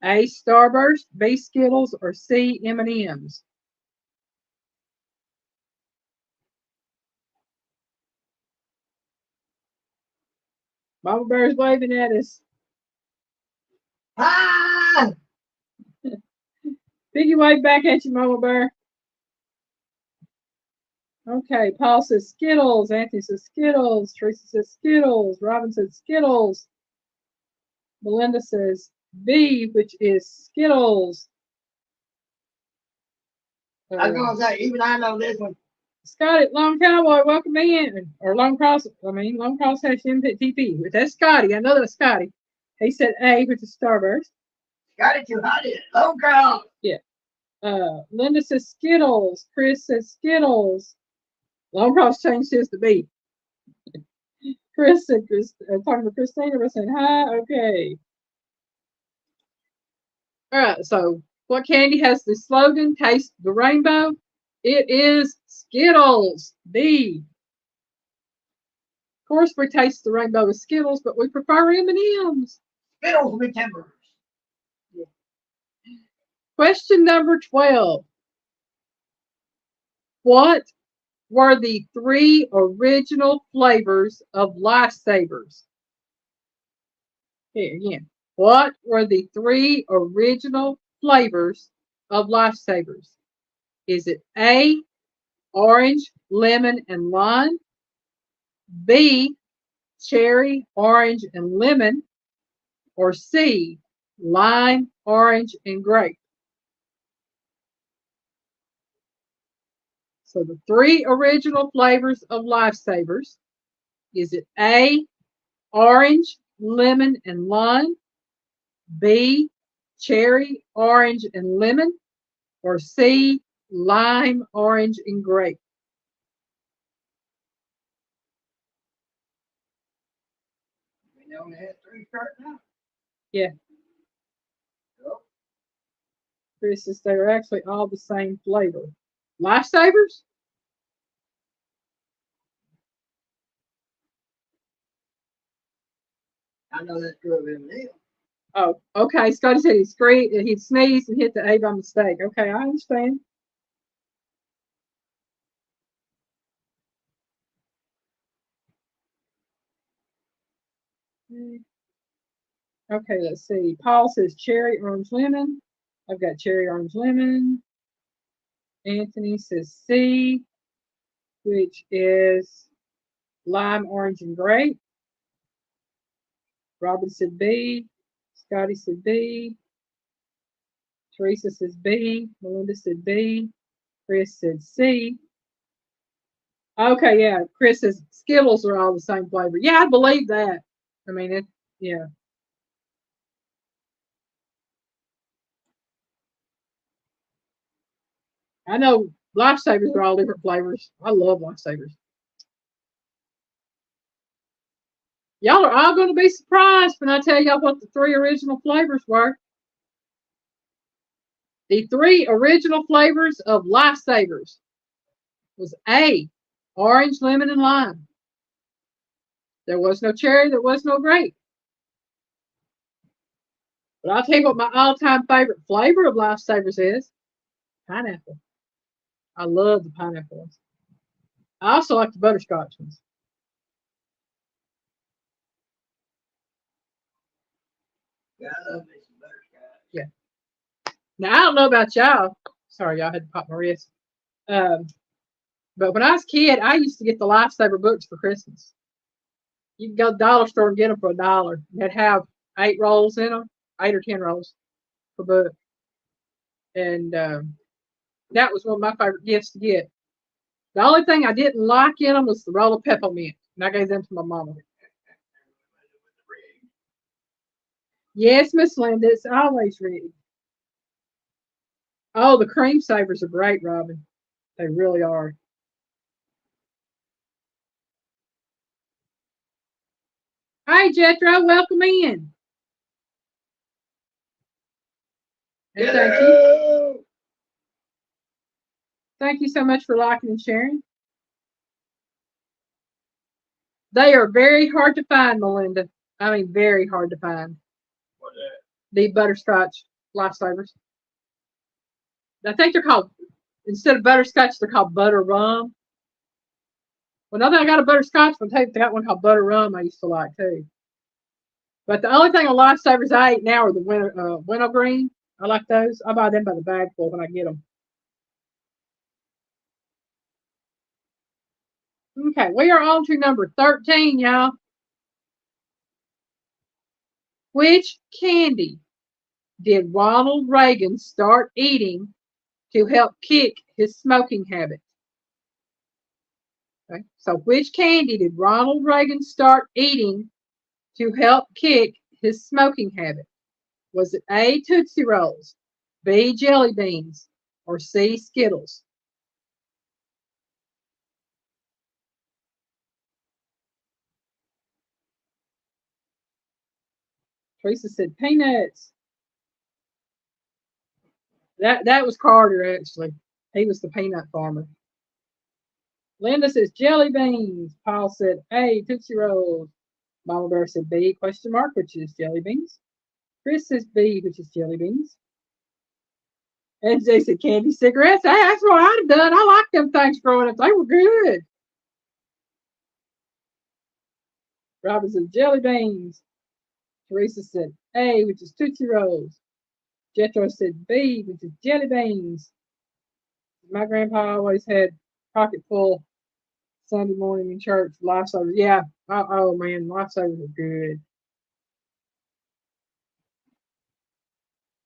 A. Starburst, B. Skittles, or C. M&Ms? Mama Bear's waving at us. Ah! Piggy wave back at you, Mama Bear. Okay, Paul says Skittles. Anthony says Skittles. Teresa says Skittles. Robin says Skittles. Melinda says B, which is Skittles. I was gonna say, even I know this one. Scotty, Long Cowboy, welcome in. Or Long Cross, Long Cross has MTP. That's Scotty. I know that's Scotty. He said A, which is Starburst. Got it too hot. Low crowd. Yeah. Linda says Skittles. Chris says Skittles. Long Cross changed his to B. Chris said, talking to Christina, we're saying hi. Okay. All right. So, what candy has the slogan "Taste the Rainbow"? It is Skittles. B. Of course, we taste the rainbow with Skittles, but we prefer M&Ms. Skittles with timbers. Question number 12. What were the 3 original flavors of Lifesavers? Here again. What were the 3 original flavors of Lifesavers? Is it A, orange, lemon, and lime? B, cherry, orange, and lemon? Or C, lime, orange, and grape? So the 3 original flavors of Lifesavers, is it A, orange, lemon, and lime? B, cherry, orange, and lemon? Or C, lime, orange, and grape? We only had 3 starting out. Yeah. Yep. Chris says they were actually all the same flavor. Lifesavers? I know that's true of M&M. Oh, okay. Scotty said he'd sneezed and hit the A by mistake. Okay, I understand. Okay, let's see. Paul says cherry, orange, lemon. I've got cherry, orange, lemon. Anthony says C, which is lime, orange, and grape. Robin said B. Scotty said B. Teresa says B. Melinda said B. Chris said C. Okay, yeah. Chris says Skittles are all the same flavor. Yeah, I believe that. I mean, yeah. I know Lifesavers are all different flavors. I love Lifesavers. Y'all are all going to be surprised when I tell y'all what the 3 original flavors were. The 3 original flavors of Lifesavers was A, orange, lemon, and lime. There was no cherry, there was no grape. But I'll tell you what my all-time favorite flavor of Lifesavers is pineapple. I love the pineapple ones. I also like the butterscotch ones. Yeah, I love me some butterscotch. Yeah. Now I don't know about y'all. Sorry, y'all had to pop my wrist. But when I was a kid, I used to get the Lifesaver books for Christmas. You could go to the dollar store and get them for $1. They'd have 8 rolls in them, 8 or 10 rolls per book. And that was one of my favorite gifts to get. The only thing I didn't like in them was the roll of peppermint, and I gave them to my mama. Yes, Miss Linda, it's always ready. Oh, the cream savers are great, Robin. They really are. Hi, Jethro, welcome in. And thank you so much for liking and sharing. They are very hard to find, Melinda. I mean, very hard to find. What's that? The butterscotch lifesavers. I think they're called, instead of butterscotch, they're called butter rum. Well, now that I got a butterscotch one, I got one called butter rum I used to like too. But the only thing on lifesavers I eat now are the winter green. I like those. I buy them by the bagful when I get them. Okay, we are on to number 13, y'all. Which candy did Ronald Reagan start eating to help kick his smoking habit? Okay, so which candy did Ronald Reagan start eating to help kick his smoking habit? Was it A, Tootsie Rolls, B, Jelly Beans, or C, Skittles? Teresa said peanuts. That was Carter, actually. He was the peanut farmer. Linda says jelly beans. Paul said A, Tootsie Rolls. Mama Bear said B, question mark, which is jelly beans. Chris says B, which is jelly beans. And they said candy cigarettes. Hey, that's what I'd have done. I liked them things growing up. They were good. Robin said jelly beans. Teresa said A, which is Tootsie Rolls. Jethro said B, which is jelly beans. My grandpa always had pocket full Sunday morning in church. Lifesavers. Yeah. Oh man, lifesavers are good.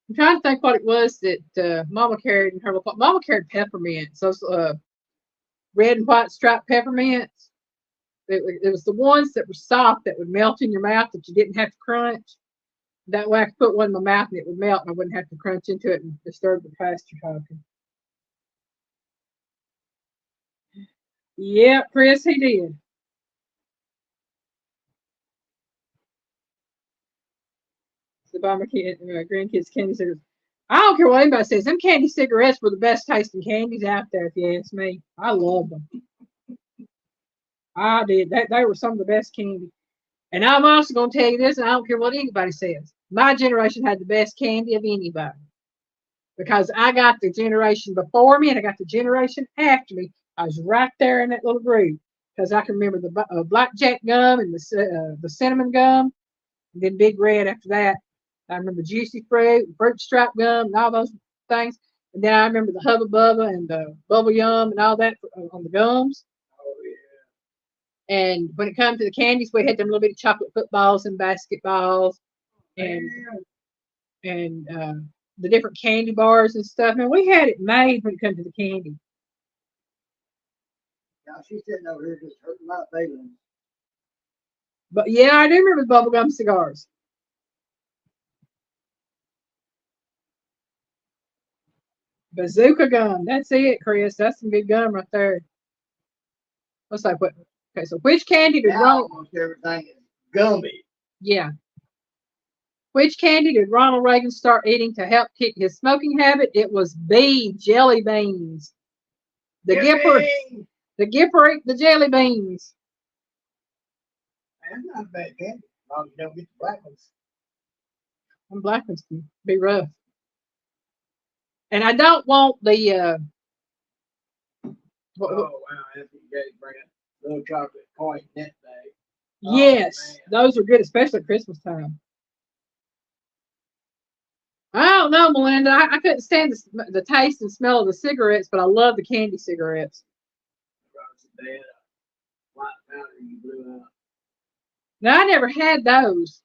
I'm trying to think what it was that Mama carried in her. Mama carried peppermints. Those red and white striped peppermints. It was the ones that were soft that would melt in your mouth that you didn't have to crunch. That way I could put one in my mouth and it would melt and I wouldn't have to crunch into it and disturb the pasture talking. Yeah, Chris, he did. So buy my grandkids candy cigarettes. I don't care what anybody says. Them candy cigarettes were the best tasting candies out there, if you ask me. I love them. I did. They were some of the best candy. And I'm also going to tell you this, and I don't care what anybody says. My generation had the best candy of anybody. Because I got the generation before me and I got the generation after me. I was right there in that little group. Because I can remember the blackjack gum and the cinnamon gum. And then Big Red after that. I remember Juicy Fruit, Fruit Stripe Gum, and all those things. And then I remember the Hubba Bubba and the Bubble Yum and all that on the gums. Oh, yeah. And when it comes to the candies, we had them little bitty chocolate footballs and basketballs and the different candy bars and stuff. And we had it made when it comes to the candy. Now she's sitting over here just hurting my feelings. But yeah, I do remember the bubblegum cigars. Bazooka gum. That's it, Chris. That's some good gum right there. Let's say what? Okay, so which candy did Ronald? Almost everything is gummy. Yeah. Which candy did Ronald Reagan start eating to help kick his smoking habit? It was B, jelly beans. The Gipper ate the jelly beans. That's not bad candy. As long as you don't get the black ones. Them black ones can be rough. And I don't want the Oh wow, that's what you gave Brent. Little chocolate point net bag. Yes, those are good, especially at Christmas time. I don't know, Melinda. I couldn't stand the taste and smell of the cigarettes, but I love the candy cigarettes. White powder you blew out. Now, I never had those.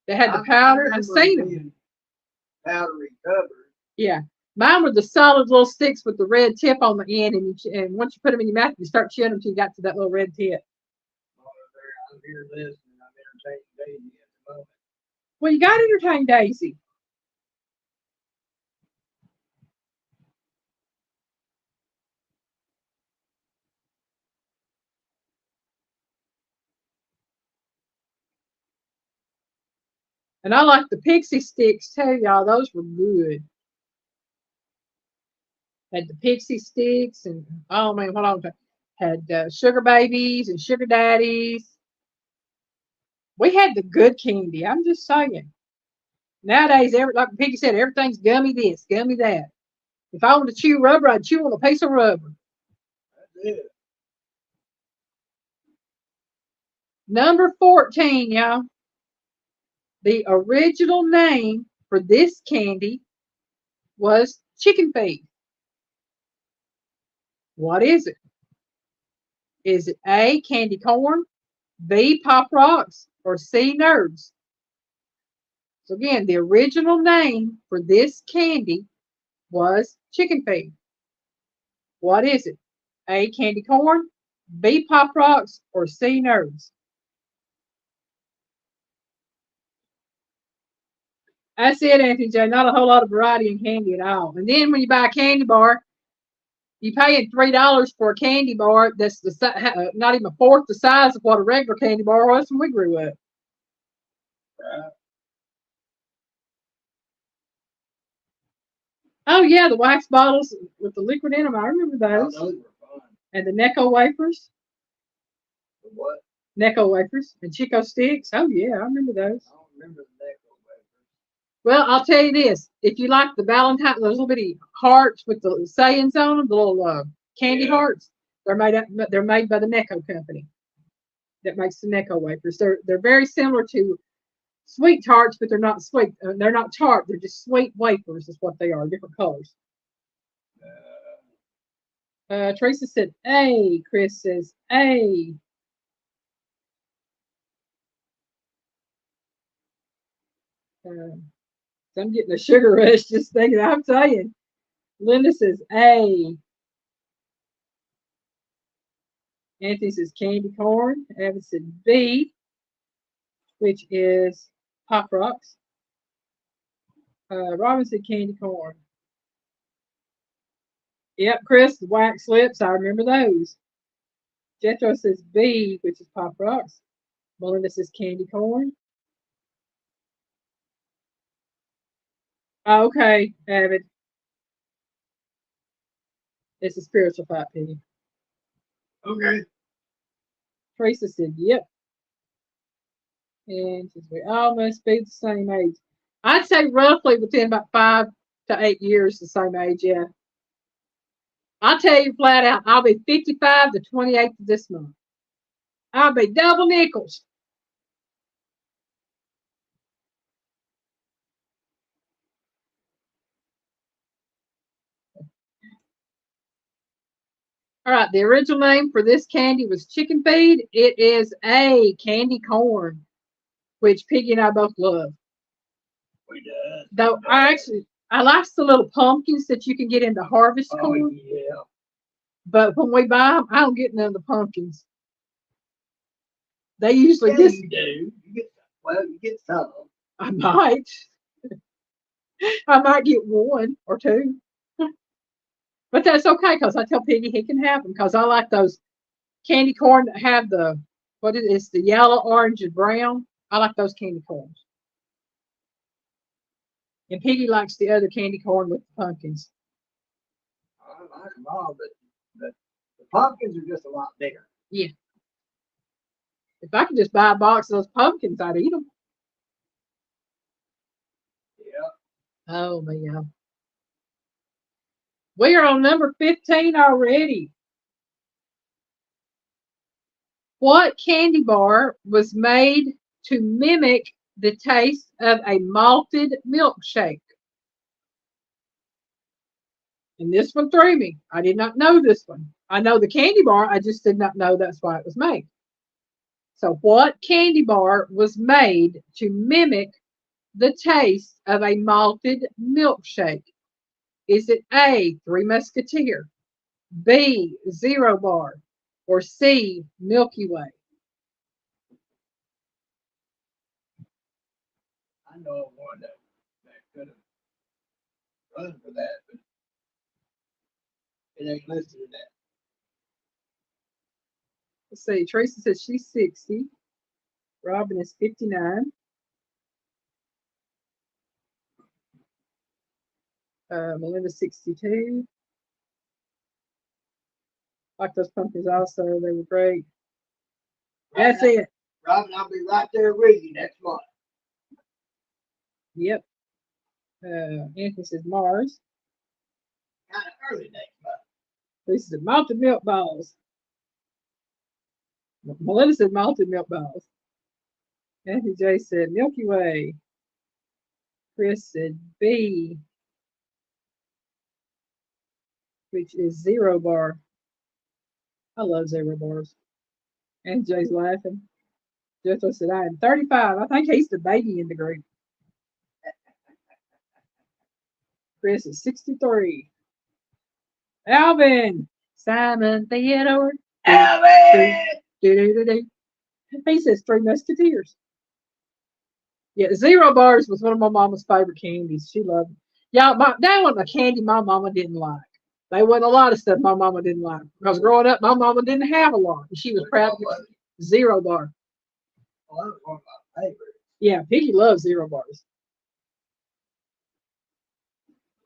They had the powder. I've seen them. Powdery covered. Yeah. Mine were the solid little sticks with the red tip on the end, and once you put them in your mouth, you start chewing them until you got to that little red tip. I'm here listening. I'm entertaining Daisy at the moment. Well, you got to entertain Daisy. And I like the pixie sticks too, y'all. Those were good. Had the pixie sticks, and oh man, what on? Had sugar babies and sugar daddies. We had the good candy. I'm just saying. Nowadays, like Piggy said, everything's gummy this, gummy that. If I want to chew rubber, I'd chew on a piece of rubber. That's it. Number 14, y'all. The original name for this candy was chicken feed. What is it? Is it A, candy corn, B, pop rocks, or C, nerds? So again, the original name for this candy was chicken feed. What is it? A, candy corn, B, pop rocks, or C, nerds? That's it, Anthony J. Not a whole lot of variety in candy at all. And then when you buy a candy bar, you paying $3 for a candy bar that's not even a fourth the size of what a regular candy bar was when we grew up. Right. Oh yeah, the wax bottles with the liquid in them. I remember those. Oh, those were fun. And the Necco wafers. The what? Necco wafers and Chico sticks. Oh yeah, I remember those. I don't remember the Necco wafers. Well, I'll tell you this: if you like the Valentine, those little bitty hearts with the sayings on them, the little candy hearts, they're made by the Necco company that makes the Necco wafers. They're very similar to sweet tarts, but they're not sweet. They're not tart. They're just sweet wafers. Is what they are, different colors. Teresa said A. Chris says A. I'm getting a sugar rush just thinking. I'm saying. Linda says A. Anthony says candy corn. Evan said B, which is pop rocks. Robin said candy corn. Yep, Chris, the wax lips. I remember those. Jethro says B, which is pop rocks. Melinda says candy corn. Okay, Avid. It's a spiritual fight, Penny. Okay. Teresa said, yep. And says we all must be the same age. I'd say roughly within about 5 to 8 years, the same age, yeah. I'll tell you flat out, I'll be 55 the 28th of this month. I'll be double nickels. All right, the original name for this candy was chicken feed. It is A, candy corn, which Piggy and I both love. We did. Though I like the little pumpkins that you can get in the harvest corn. Yeah. But when we buy them, I don't get none of the pumpkins. They usually just. You do. You get some. I might. I might get one or two. But that's okay because I tell Piggy he can have them because I like those candy corn that have the, it's the yellow, orange, and brown. I like those candy corns. And Piggy likes the other candy corn with the pumpkins. I like them all, but the pumpkins are just a lot bigger. Yeah. If I could just buy a box of those pumpkins, I'd eat them. Yeah. Oh, man. We are on number 15 already. What candy bar was made to mimic the taste of a malted milkshake? And this one threw me. I did not know this one. I know the candy bar, I just did not know that's why it was made. So, what candy bar was made to mimic the taste of a malted milkshake? Is it A, Three Musketeer, B, Zero Bar, or C, Milky Way? I know of one that could have run for that, but it ain't listed in that. Let's see. Tracy says she's 60. Robin is 59. Melinda's 62. Like those pumpkins also. They were great. That's it. Robin, I'll be right there with you next month. Yep. Anthony says Mars. Kind of early next month. Lisa said malted milk balls. Melinda said malted milk balls. Anthony J said Milky Way. Chris said B, which is Zero Bar. I love Zero Bars. And Jay's laughing. Jethro said, I am 35. I think he's the baby in the group. Chris is 63. Alvin. Simon Theodore. Alvin! He says Three Musketeers. Yeah, Zero Bars was one of my mama's favorite candies. She loved it. Y'all, that wasn't a candy my mama didn't like. There wasn't a lot of stuff my mama didn't like. Because growing up, my mama didn't have a lot. She was proud of Zero Bar. Oh, that was one of my favorites. Yeah, Piggy loves Zero Bars.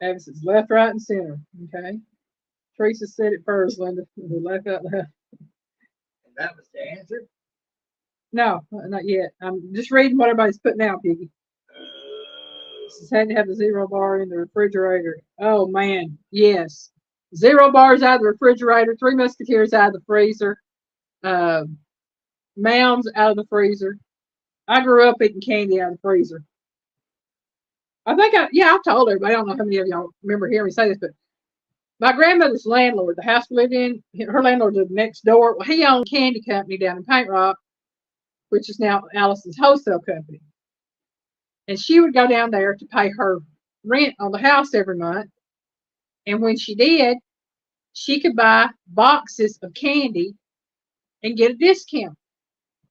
Evans says left, right, and center. Okay. Teresa said it first, Linda. We left out loud. And that was the answer? No, not yet. I'm just reading what everybody's putting out, Piggy. Just had to have the Zero Bar in the refrigerator. Oh, man. Yes. Zero Bars out of the refrigerator. Three Musketeers out of the freezer. Mounds out of the freezer. I grew up eating candy out of the freezer. I told everybody. I don't know how many of y'all remember hearing me say this, but my grandmother's landlord, the house we lived in, her landlord lived next door. Well, he owned a candy company down in Paint Rock, which is now Allison's wholesale company. And she would go down there to pay her rent on the house every month. And when she did, she could buy boxes of candy and get a discount.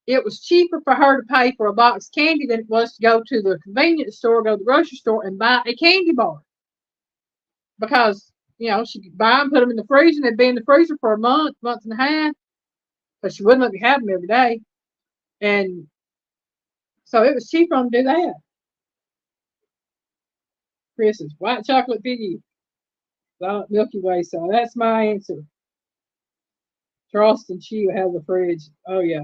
It was cheaper for her to pay for a box of candy than it was to go to the convenience store, go to the grocery store, and buy a candy bar. Because, she could buy them, put them in the freezer, and they'd be in the freezer for a month and a half. But she wouldn't let me have them every day. And so it was cheaper to do that. Chris is white chocolate Piggy. Milky Way. So that's my answer. Charleston Chew has a fridge. Oh, yeah.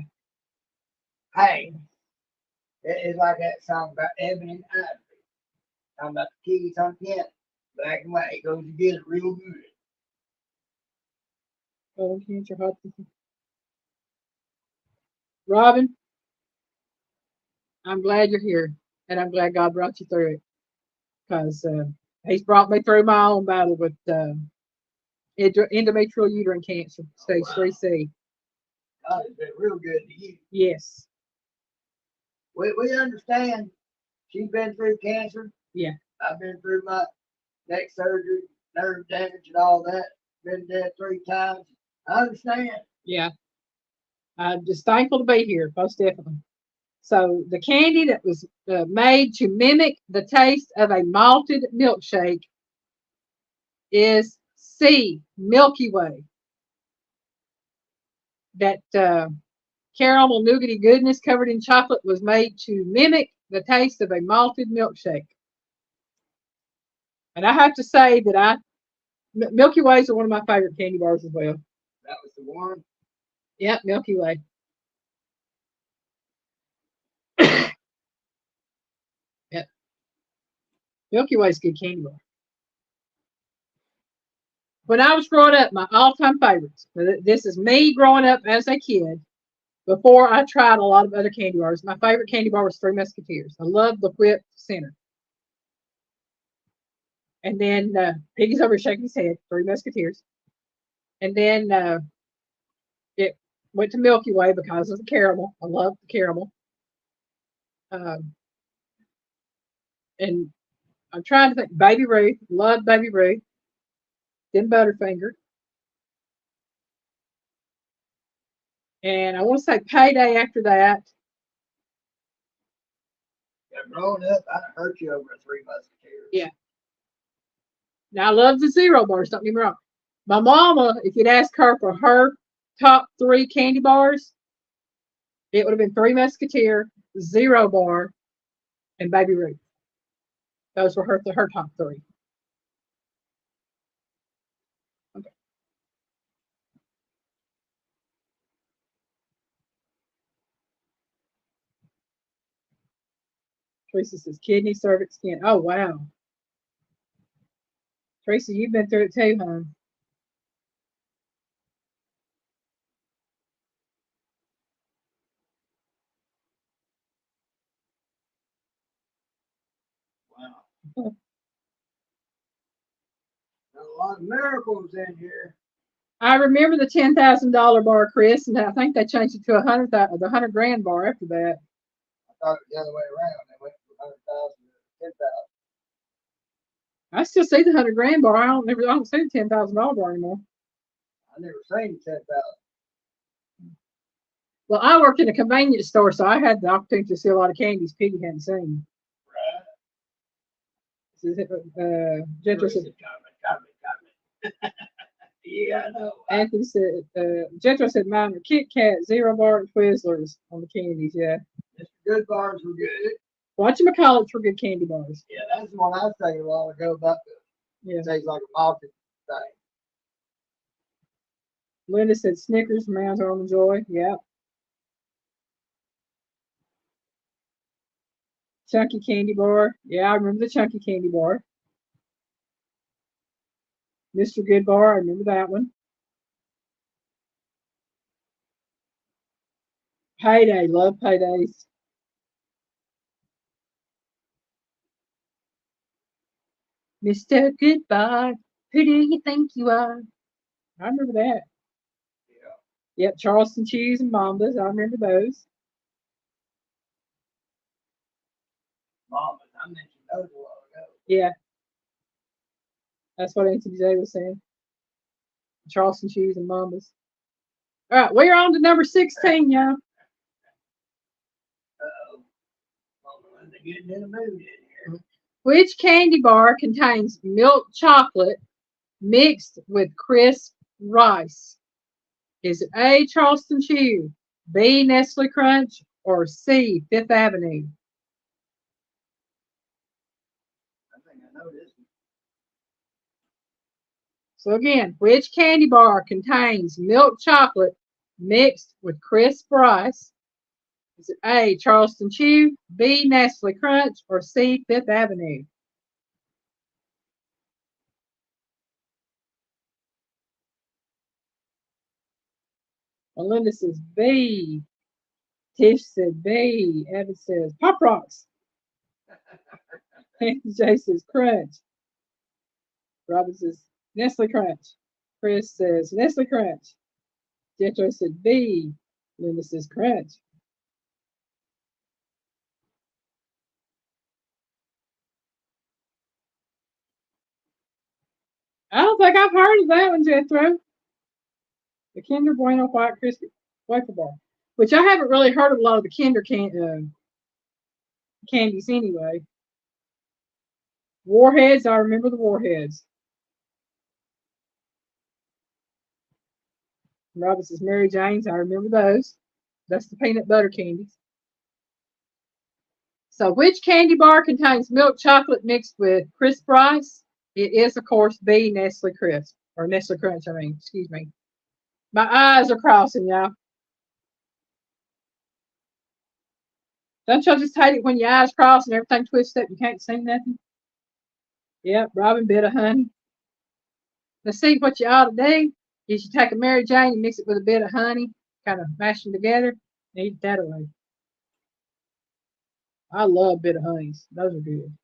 Hey, it's like that song about Ebony and Ivory. Talking about the keys on piano. Black and white goes together real good. Oh, cancer hot. Robin, I'm glad you're here. And I'm glad God brought you through it. Because he's brought me through my own battle with endometrial uterine cancer, stage 3C. God has been real good to you. Yes. We understand she's been through cancer. Yeah. I've been through my neck surgery, nerve damage, and all that. Been dead 3 times. I understand. Yeah. I'm just thankful to be here, most definitely. So the candy that was made to mimic the taste of a malted milkshake is C, Milky Way. That caramel nougaty goodness covered in chocolate was made to mimic the taste of a malted milkshake. And I have to say that Milky Ways are one of my favorite candy bars as well. That was the one? Yep, Milky Way. Yep. Milky Way's good candy bar. When I was growing up, my all-time favorites, this is me growing up as a kid, before I tried a lot of other candy bars. My favorite candy bar was Three Musketeers. I love the whipped center. And then Piggy's over shaking his head. Three Musketeers. And then it went to Milky Way because of the caramel. I love the caramel. Um, and I'm trying to think. Baby Ruth, loved Baby Ruth. Then Butterfinger. And I want to say Payday after that. Yeah, growing up, I hurt you over Three Musketeers. Yeah. Now I love the Zero bars. Don't get me wrong. My mama, if you'd ask her for her top three candy bars, it would have been Three Musketeer, Zero Bar, and Baby Ruth. Those were her top three. Okay. Teresa says kidney, cervix, skin. Oh wow. Teresa, you've been through it too, huh? Wow. There's a lot of miracles in here. I remember the $10,000 bar, Chris, and I think they changed it to the 100 grand bar after that. I thought it was the other way around. They went from 100,000 to 10,000. I still see the 100 grand bar. I don't see the $10,000 bar anymore. I never seen 10,000. Well, I worked in a convenience store, so I had the opportunity to see a lot of candies Piggy hadn't seen. Jethro said, yeah, I know. Anthony said, Jethro said mine were Kit Kat, Zero Bar, and Twizzlers on the candies. Yeah. Mr. Good bars were good. Whatchamacallits were good candy bars. Yeah, that's the one I was thinking a while ago about Yeah. tastes like a malted thing. Linda said Snickers, Mounds, Almond Joy. Yeah. Chunky candy bar. Yeah, I remember the chunky candy bar. Mr. Good bar. I remember that one. Payday. Love paydays. Mr. Goodbye. Who do you think you are? I remember that. Yeah. Yep, Charleston Cheese and Bombas. I remember those. Mamas, I mentioned those a while ago. Yeah. That's what Anthony J was saying. Charleston Cheese and Bombas. All right, we're on to number 16, y'all. Uh-oh. Mama Linda getting in the mood in here. Which candy bar contains milk chocolate mixed with crisp rice? Is it A, Charleston Chew, B, Nestle Crunch, or C, Fifth Avenue? I think I know this one. So again, which candy bar contains milk chocolate mixed with crisp rice? Is it A, Charleston Chew, B, Nestle Crunch, or C, Fifth Avenue? Melinda says B. Tish said B. Evan says Pop Rocks. Jay says Crunch. Robin says Nestle Crunch. Chris says Nestle Crunch. Jethro said B. Linda says Crunch. I don't think I've heard of that one, Jethro. The Kinder Bueno White Crispy Wafer Bar, which I haven't really heard of a lot of the Kinder candies anyway. Warheads, I remember the Warheads. Robin says Mary Jane's, I remember those. That's the peanut butter candies. So, which candy bar contains milk chocolate mixed with crisp rice? It is, of course, B, Nestle Crisp, or Nestle Crunch, excuse me. My eyes are crossing, y'all. Don't y'all just hate it when your eyes cross and everything twists up? You can't see nothing? Yep, Robin, bit of honey. Let's see what you ought to do. You should take a Mary Jane and mix it with a bit of honey, kind of mash them together, and eat that away. I love bit of honeys. Those are good.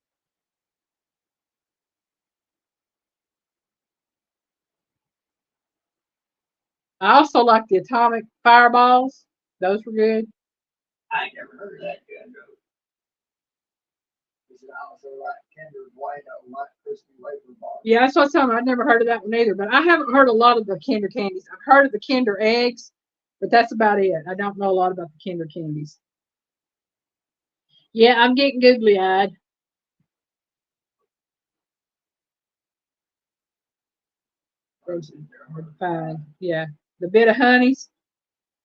I also like the atomic fireballs. Those were good. I ain't never heard of that Kinder. This is also like Kinder Bueno, like crispy wafer bar. Yeah, that's what I'm telling you. I've never heard of that one either. But I haven't heard a lot of the Kinder candies. I've heard of the Kinder eggs, but that's about it. I don't know a lot about the Kinder candies. Yeah, I'm getting googly eyed. Frozen, hard to find. Yeah, the bit of honeys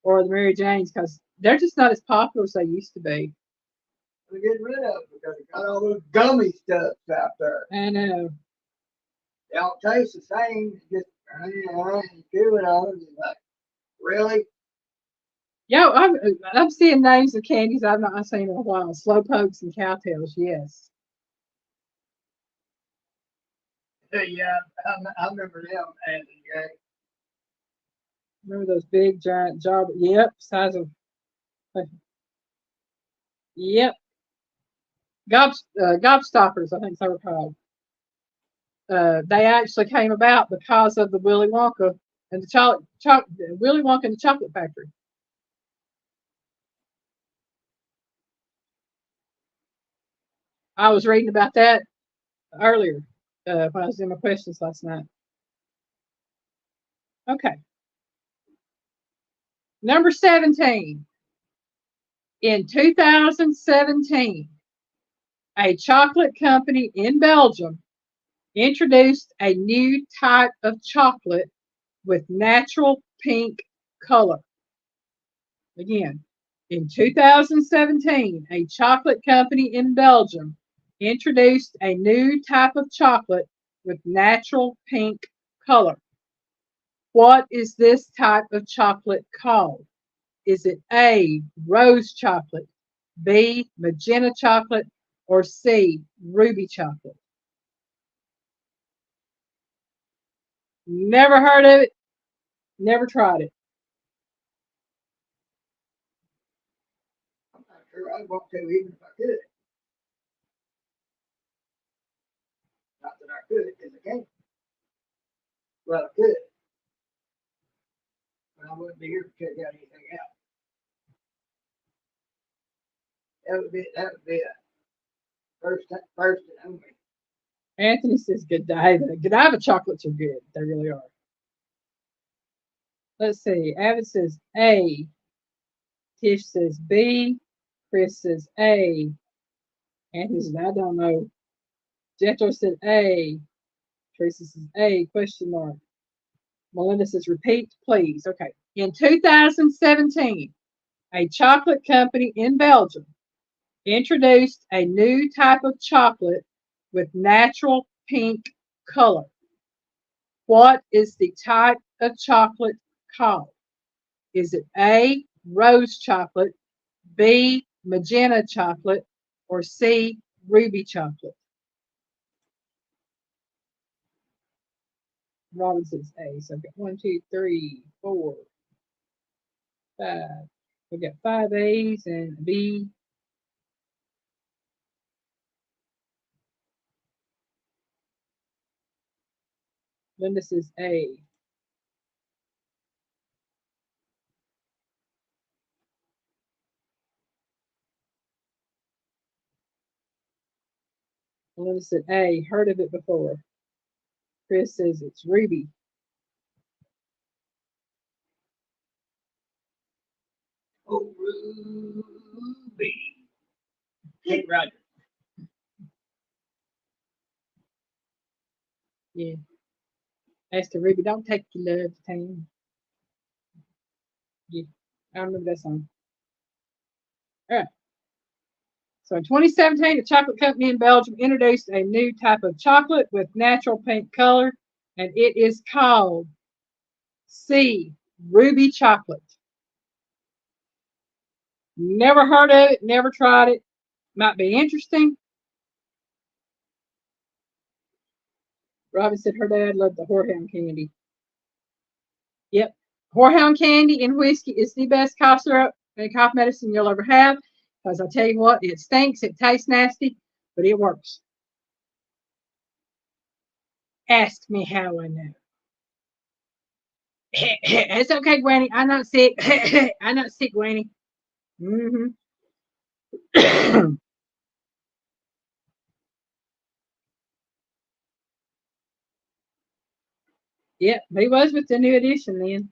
or the Mary Janes because they're just not as popular as they used to be. We're getting rid of it because it got all those gummy stuffs out there. I know. They don't taste the same. Just you chew it on. It's like, really? Yo, I'm seeing names of candies I've not seen in a while. Slow pokes and cowtails, yes. Yeah, I remember them as a gang. Remember those big giant jar? Yep, size of. Yep, gobstoppers. I think they were called. They actually came about because of the Willy Wonka and the Willy Wonka and the Chocolate Factory. I was reading about that earlier when I was doing my questions last night. Okay, number 17. In 2017, a chocolate company in Belgium introduced a new type of chocolate with natural pink color. Again, in 2017, a chocolate company in Belgium introduced a new type of chocolate with natural pink color. What is this type of chocolate called? Is it A, rose chocolate, B, magenta chocolate, or C, ruby chocolate? Never heard of it, never tried it. I'm not sure I'd want to even if I could. Not that I could, because I can't. Well, I could, but I wouldn't be here to check out anything out. That would be a first and only. Anthony says Godiva. Godiva chocolates are good. They really are. Let's see. Avid says A. Tish says B. Chris says A. Anthony says, I don't know. Jethro said A. Teresa says A. Question mark. Melinda says, repeat, please. Okay. In 2017, a chocolate company in Belgium introduced a new type of chocolate with natural pink color. What is the type of chocolate called? Is it A, rose chocolate, B, magenta chocolate, or C, ruby chocolate? Robin says A. So I've got 1, 2, 3, 4, 5. We've got 5 A's and a B. Linda says A. Linda said A. Heard of it before. Chris says it's ruby. Oh, Ruby. Kate Rogers. Yeah. Esther Ruby, don't take your love to town. Yeah. I remember that song. All right. So in 2017, a chocolate company in Belgium introduced a new type of chocolate with natural pink color, and it is called C, ruby chocolate. Never heard of it, never tried it. Might be interesting. Robin said her dad loved the whorehound candy. Yep. Whorehound candy and whiskey is the best cough syrup and cough medicine you'll ever have. Because I tell you what, it stinks, it tastes nasty, but it works. Ask me how I know. It's okay, Granny. I'm not sick. I'm not sick, Granny. Hmm. Yep, he was with the new edition then,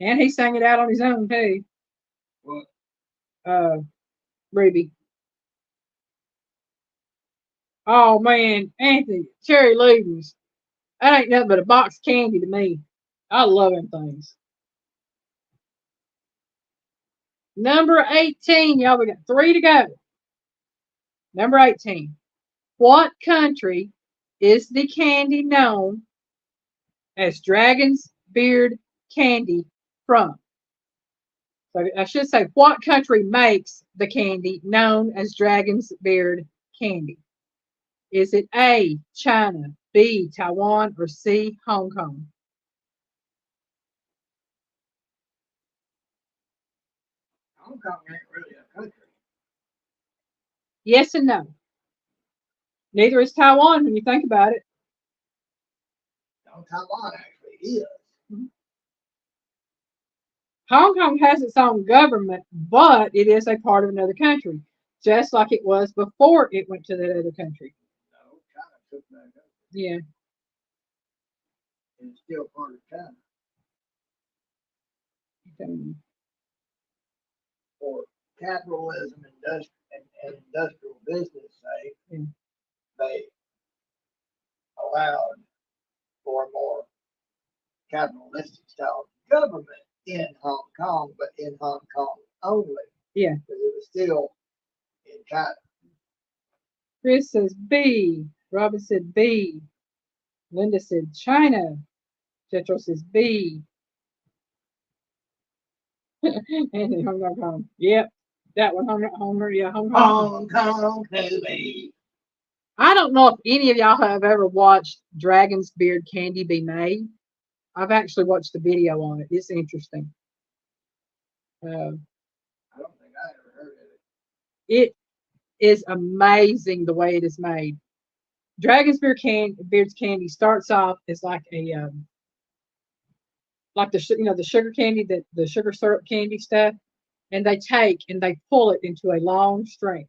and he sang it out on his own too. What? Uh, Ruby. Oh man, Anthony, cherry Lugans. That ain't nothing but a box of candy to me. I love them things. Number 18, y'all. We got three to go. Number 18. What country is the candy known as Dragon's Beard candy from? So I should say, what country makes the candy known as Dragon's Beard candy? Is it A, China, B, Taiwan, or C, Hong Kong? Hong Kong ain't really a country. Yes and no. Neither is Taiwan when you think about it. No, Taiwan actually is. Hong Kong has its own government, but it is a part of another country, just like it was before it went to that other country. No, China took that over. Yeah. And it's still part of China. Um, For capitalism and industrial business sake, yeah. they allowed for a more capitalistic style government in Hong Kong, but in Hong Kong only, Yeah. because it was still in China. Chris says B. Robin said B. Linda said China. Jetro says B. And Hong Kong. Yep. That one, Homer. Yeah, Hong Kong. Hong Kong, baby. I don't know if any of y'all have ever watched Dragon's Beard candy be made. I've actually watched the video on it. It's interesting. Uh, I don't think I ever heard of it. it is amazing the way it is made. Dragon's Beard's candy starts off as like the sugar candy, the sugar syrup candy stuff, and they take and they pull it into a long string.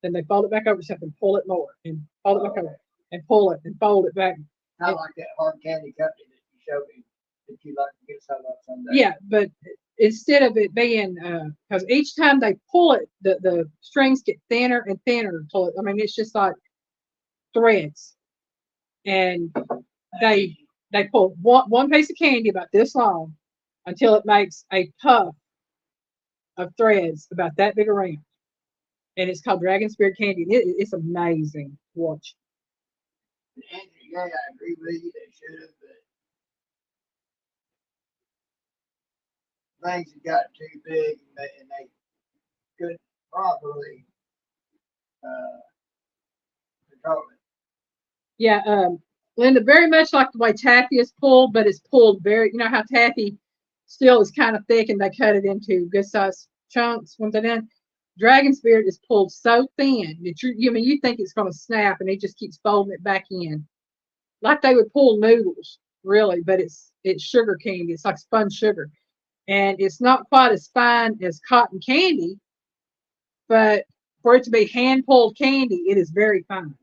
Then they fold it back over itself and pull it more and fold it back over and pull it and fold it back. Kind of like that hard candy company that you showed me that you like to get some of someday. Yeah, but instead of it being because each time they pull it, the strings get thinner and thinner until I mean it's just like threads, and they they pull one piece of candy about this long until it makes a puff of threads about that big around, and it's called Dragon Spirit candy. And it's amazing to watch. Anthony, yeah, I agree with you. They should have, but things have got too big and they couldn't properly uh, control it. Yeah, Linda, very much like the way taffy is pulled, but it's pulled very. You know how taffy still is kind of thick, and they cut it into good sized chunks when they're done. Dragon Spirit is pulled so thin that I mean, you think it's going to snap, and it just keeps folding it back in, like they would pull noodles, really. But it's sugar candy. It's like spun sugar, and it's not quite as fine as cotton candy, but for it to be hand pulled candy, it is very fine.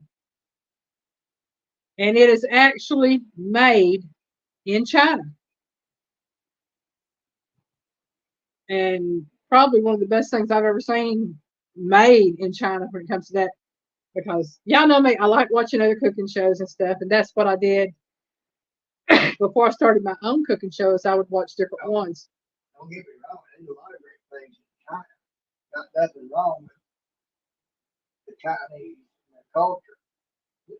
And it is actually made in China, and probably one of the best things I've ever seen made in China when it comes to that. Because y'all know me, I like watching other cooking shows and stuff, and that's what I did before I started my own cooking shows. I would watch different ones. Don't get me wrong, there's a lot of great things in China. Not nothing wrong with the Chinese and their culture.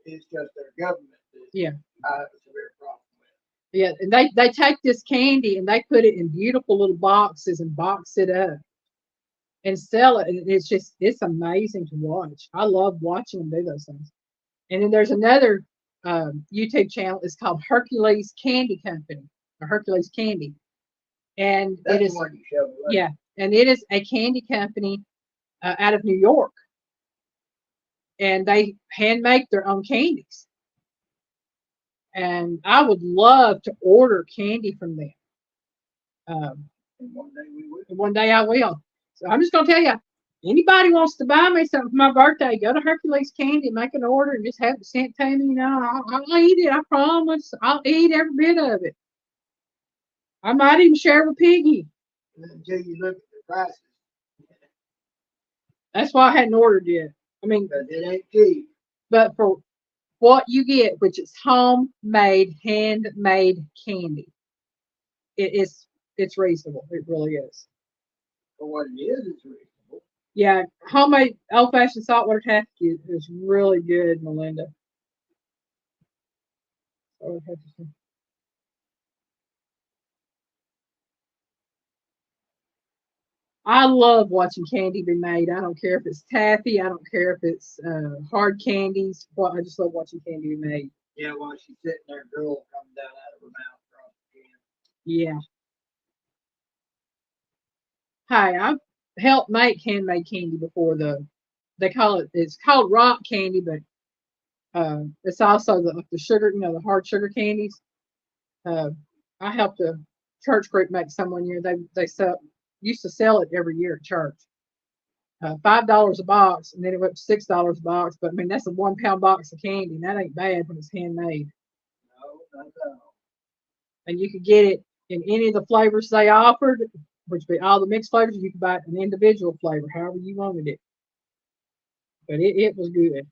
It's just their government that Yeah, I have a severe problem with. yeah, and they take this candy and they put it in beautiful little boxes and box it up and sell it, and it's amazing to watch. I love watching them do those things. And then there's another YouTube channel. It's called Hercules Candy Company or Hercules Candy, and That's it the is one you showed me. yeah, and it is a candy company out of New York, and they hand make their own candies. And I would love to order candy from them. And one day we will. One day I will. So I'm just gonna tell you, anybody wants to buy me something for my birthday, go to Hercules Candy, make an order, and just have it sent to me. You know, I'll eat it. I promise. I'll eat every bit of it. I might even share with Piggy. Until you look at the prices. That's why I hadn't ordered yet. I mean, Because it ain't cheap. but for what you get, which is homemade, handmade candy, it's reasonable. It really is. For what it is, it's reasonable. Yeah, homemade old fashioned saltwater taffy is really good, Melinda. I love watching candy be made. I don't care if it's taffy. I don't care if it's hard candies. Well, I just love watching candy be made. Yeah, while she's sitting there, drool coming down out of her mouth across the can. Yeah. Hi, I've helped make handmade candy before. It's called rock candy, but it's also the sugar, the hard sugar candies. Uh, I helped a church group make some one year. They used to sell it every year at church. $5 a box, and then it went to $6 a box. But I mean, that's a 1 pound box of candy, and that ain't bad when it's handmade. No, not at all. And you could get it in any of the flavors they offered, which would be all the mixed flavors. You could buy an individual flavor, however you wanted it. But it was good.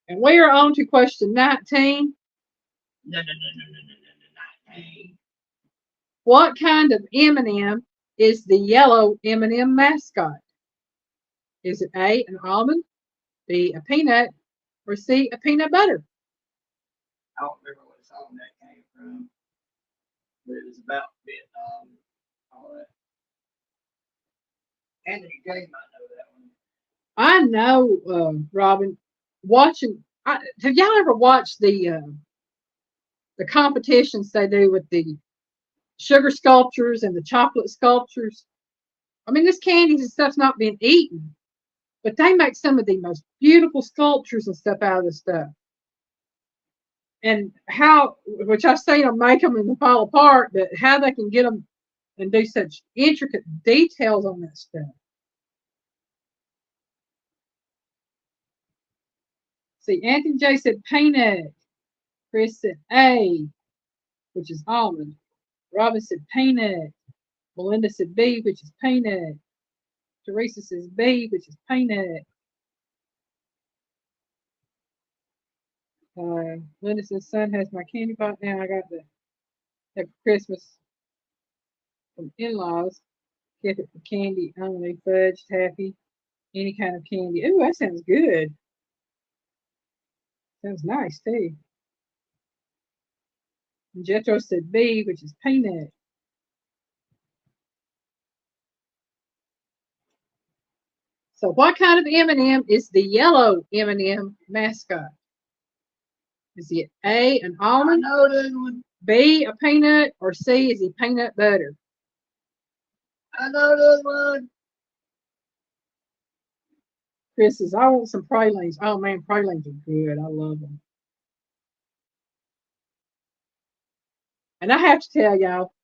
And we are on to question 19. No, no, no, no, no, no, no, no, no. What kind of M&M is the yellow M&M mascot? Is it A, an almond, B, a peanut, or C, a peanut butter? I don't remember what song that came from, but it was about Vietnam, all that. Anthony J might know that one. I know, Robin. Have y'all ever watched the competitions they do with the sugar sculptures and the chocolate sculptures? I mean, this candies and stuff's not being eaten, but they make some of the most beautiful sculptures and stuff out of this stuff. And which I've seen them make them and fall apart, but how they can get them and do such intricate details on that stuff. See, Anthony J said peanut. Chris said A, which is almond. Robin said peanut. Melinda said B, which is peanut. Teresa says B, which is peanut. Linda says son has my candy pot now. I got that for Christmas from in-laws. Get it for candy only, fudge, taffy, any kind of candy. Ooh, that sounds good. Sounds nice too. And Jetro said B, which is peanut. So what kind of M&M is the yellow M&M mascot? Is it A, an almond? I know this one. B, a peanut? Or C, is it peanut butter? I know this one. Chris says, I want some pralines. Oh man, pralines are good. I love them. And I have to tell y'all,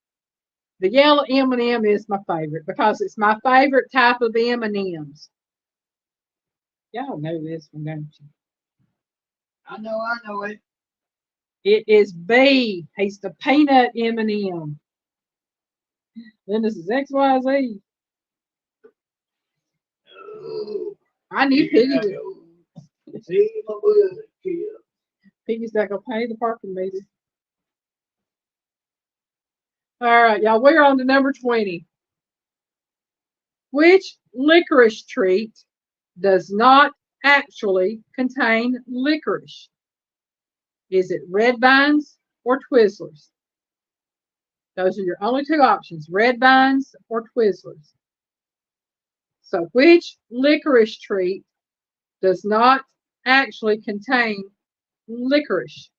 the yellow M&M is my favorite because it's my favorite type of M&Ms. Y'all know this one, don't you? I know it. It is B. He's the peanut M&M. Then this is XYZ. Oh, I knew Piggy would. See my blood, kid. Piggy's not gonna pay the parking meter. All right, y'all. We're on to number 20. Which licorice treat does not actually contain licorice? Is it red vines or Twizzlers? Those are your only two options, red vines or Twizzlers. So which licorice treat does not actually contain licorice?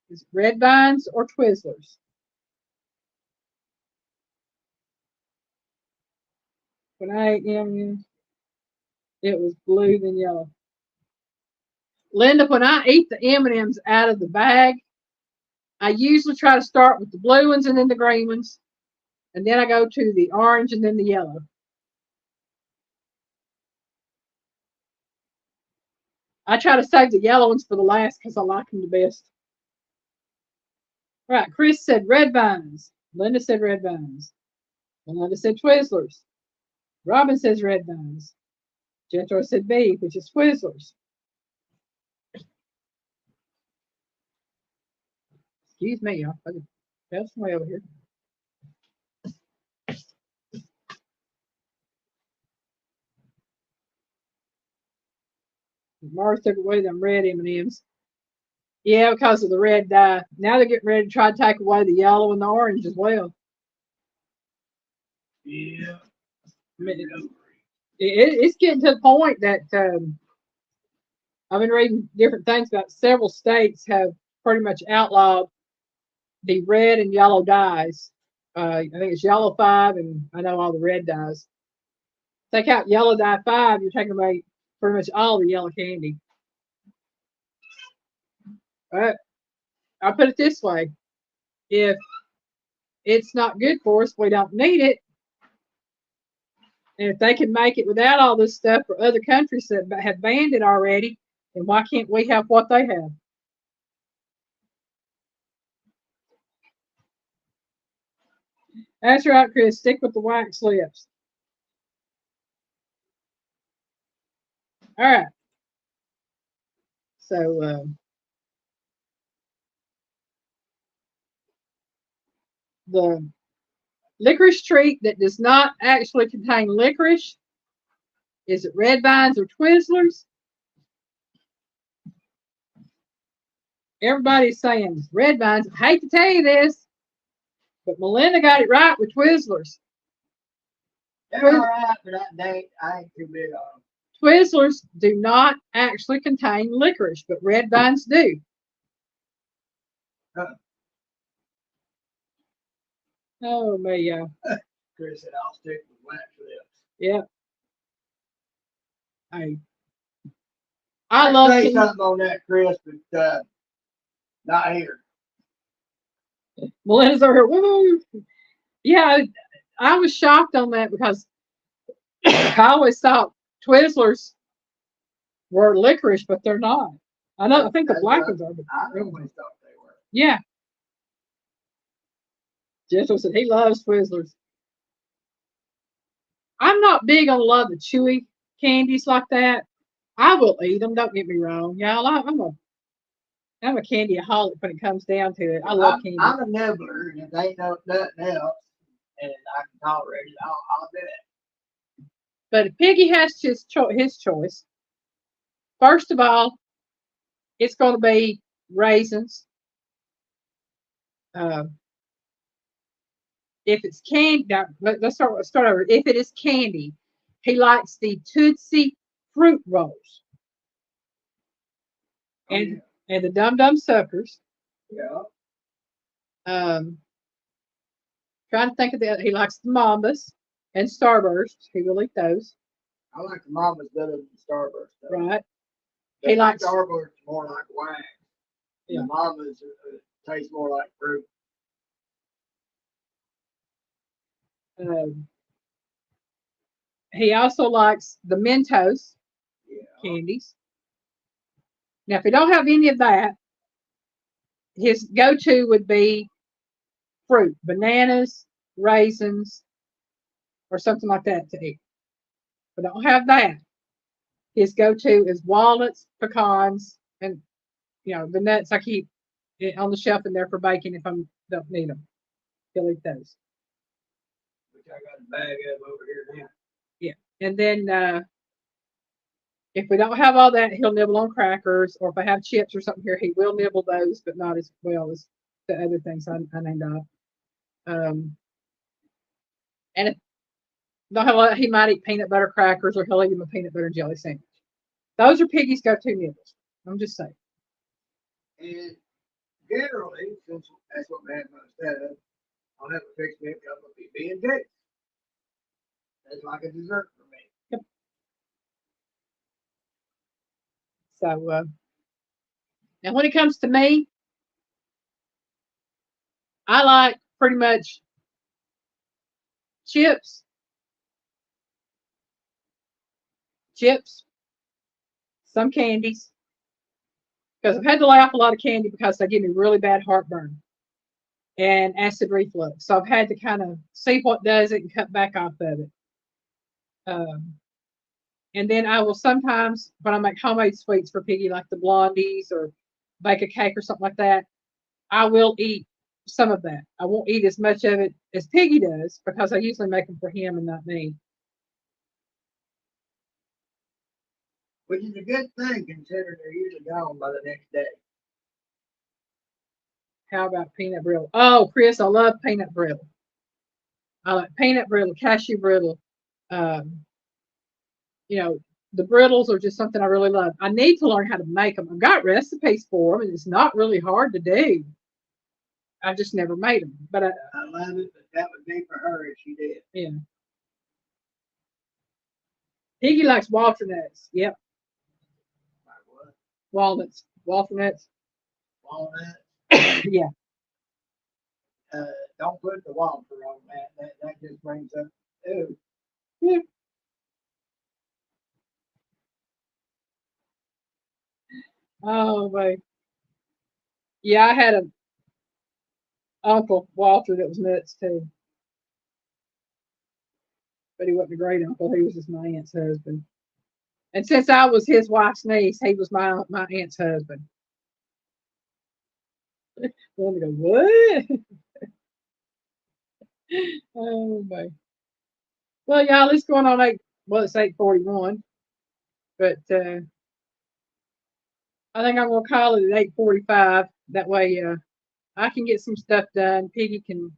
Is it red vines or Twizzlers? When I ate M&Ms, it was blue than yellow. Linda, when I eat the M&Ms out of the bag, I usually try to start with the blue ones and then the green ones, and then I go to the orange and then the yellow. I try to save the yellow ones for the last because I like them the best. Right, Chris said red vines. Linda said red vines. Melinda said Twizzlers. Robin says red vines. Jethro said B, which is Twizzlers. Excuse me, y'all. I just fell some way over here. Mars took away them red M&Ms. Yeah, because of the red dye. Now they're getting ready to try to take away the yellow and the orange as well. Yeah. I mean, it's getting to the point that I've been reading different things about several states have pretty much outlawed the red and yellow dyes. I think it's yellow 5, and I know all the red dyes. Take out yellow dye 5, you're taking away pretty much all the yellow candy. But I'll put it this way: if it's not good for us, we don't need it. And if they can make it without all this stuff for other countries that have banned it already, then why can't we have what they have? That's right, Chris. Stick with the wax lips. All right. So the licorice treat that does not actually contain licorice, is it red vines or Twizzlers? Everybody's saying red vines. I hate to tell you this, but Melinda got it right with Twizzlers. They're all right for that date. I ain't too big on them. Twizzlers do not actually contain licorice, but red vines do. Oh, me, Chris said I'll stick with wax lips. yeah. I love say something on that, Chris, but not here. Melinda's over here. Woo! Yeah, I was shocked on that because I always thought Twizzlers were licorice, but they're not. I think the black ones are. But I always thought they were. yeah. Jethro said he loves Twizzlers. I'm not big on a lot of the chewy candies like that. I will eat them. Don't get me wrong, y'all. I'm a candyaholic when it comes down to it. I love candy. I'm a nibbler, and if they ain't nothing else, and I can tolerate it, I'll do it. But if Piggy has his choice, first of all, it's going to be raisins. If it's candy, now, let's start over. If it is candy, he likes the Tootsie fruit rolls and the Dum Dum suckers. Yeah. Trying to think of the. He likes the Mambas and Starbursts. He will eat those. I like the Mambas better than the Starburst. Though. Right. He likes Starburst more like wax. Yeah. The Mambas taste more like fruit. He also likes the Mentos candies. Now, if he don't have any of that, his go-to would be fruit, bananas, raisins, or something like that to eat. If I don't have that, his go-to is walnuts, pecans, and the nuts I keep on the shelf in there for baking if I don't need them. He'll eat those. Which I got a bag of over here now. Yeah, and then if we don't have all that, he'll nibble on crackers, or if I have chips or something here, he will nibble those, but not as well as the other things I named off. And if don't have a lot, he might eat peanut butter crackers, or he'll eat him a peanut butter and jelly sandwich. Those are Piggy's go-to nibbles. I'm just saying. And generally, since that's what we have most of, I'll have to fix me a cup of PB and J. That's like a dessert for me. Yep. So now when it comes to me, I like pretty much chips, chips, some candies, because I've had to lay off a lot of candy because they give me really bad heartburn and acid reflux. So I've had to kind of see what does it and cut back off of it. Um, and then I will sometimes, when I make homemade sweets for Piggy, like the blondies or bake a cake or something like that, I will eat some of that. I won't eat as much of it as Piggy does because I usually make them for him and not me. Which is a good thing considering they're usually gone by the next day. How about peanut brittle? Oh, Chris, I love peanut brittle. I like peanut brittle, cashew brittle. Um, you know, the brittles are just something I really love. I need to learn how to make them. I've got recipes for them, and it's not really hard to do. I just never made them. But I love it, but that would be for her if she did. yeah, Piggy likes walnuts. Yep, Like what? walnuts, walnuts. Walnut. Yeah. Don't put the waffle on that. That just brings up. Ew. Yeah. Oh, boy. Yeah, I had an uncle Walter that was nuts too, but he wasn't a great uncle. He was just my aunt's husband. And since I was his wife's niece, he was my aunt's husband. Well, go, what? Oh boy. Well, y'all, it's going on eight. Well, it's 8:41, but I think I'm gonna call it at 8:45. That way, I can get some stuff done. Piggy can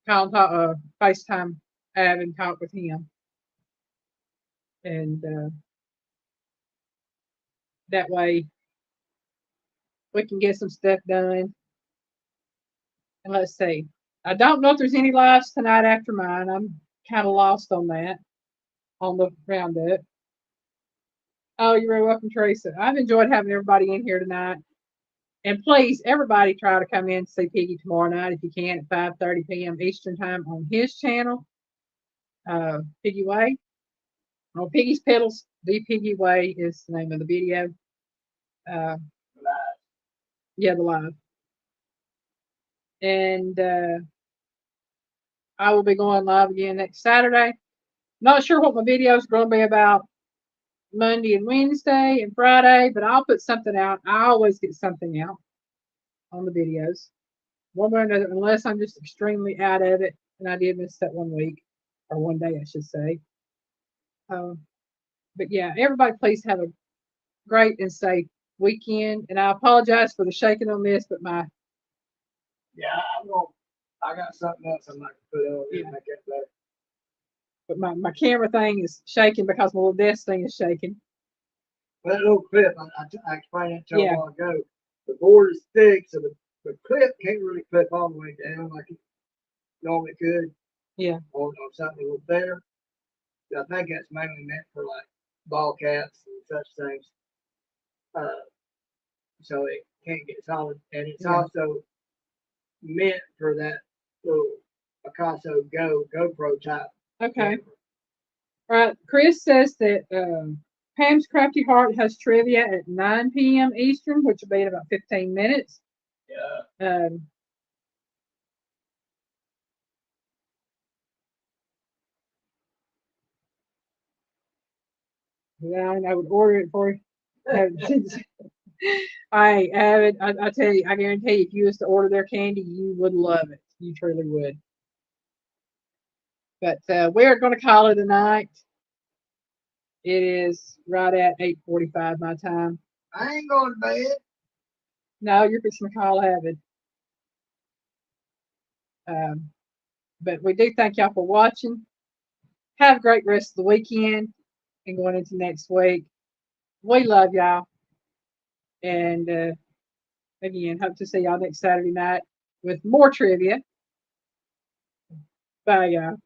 call, talk, FaceTime Ab and talk with him, and that way we can get some stuff done. And let's see. I don't know if there's any lives tonight after mine. I'm kind of lost on that on the roundup. Oh, you're very welcome, Teresa. I've enjoyed having everybody in here tonight. And please, everybody, try to come in to see Piggy tomorrow night if you can at 5:30 p.m. Eastern time on his channel, Piggy Way. On Piggy's Pedals, The Piggy Way is the name of the video. Uh, yeah, the live. And I will be going live again next Saturday. Not sure what my video is going to be about Monday and Wednesday and Friday, but I'll put something out. I always get something out on the videos, one way or another, unless I'm just extremely out of it. And I did miss that one week, or one day, I should say. Um, but yeah, everybody, please have a great and safe weekend. And I apologize for the shaking on this, but Yeah, I'm gonna. I got something else I'm not gonna put on here to yeah, make it better. but my camera thing is shaking because my little desk thing is shaking. That little clip, I explained it to you a Yeah, while ago. The board is thick, so the clip can't really clip all the way down like it normally could yeah, on something a little better. I think that's mainly meant for like ball caps and such things. Uh, so it can't get solid, and it's yeah. also meant for that little Picasso GoPro type Okay. camera. All right. Chris says that Pam's Crafty Heart has trivia at 9 p.m. Eastern, which will be in about 15 minutes. Yeah. Um, yeah, I would order it for you. I tell you, I guarantee you, if you was to order their candy, you would love it. You truly would. But we're going to call it a night. It is right at 8:45 my time. I ain't going to bed. No, you're fixing to call Avid. Um, but we do thank y'all for watching. Have a great rest of the weekend and going into next week. We love y'all. And again, hope to see y'all next Saturday night with more trivia. Bye, y'all.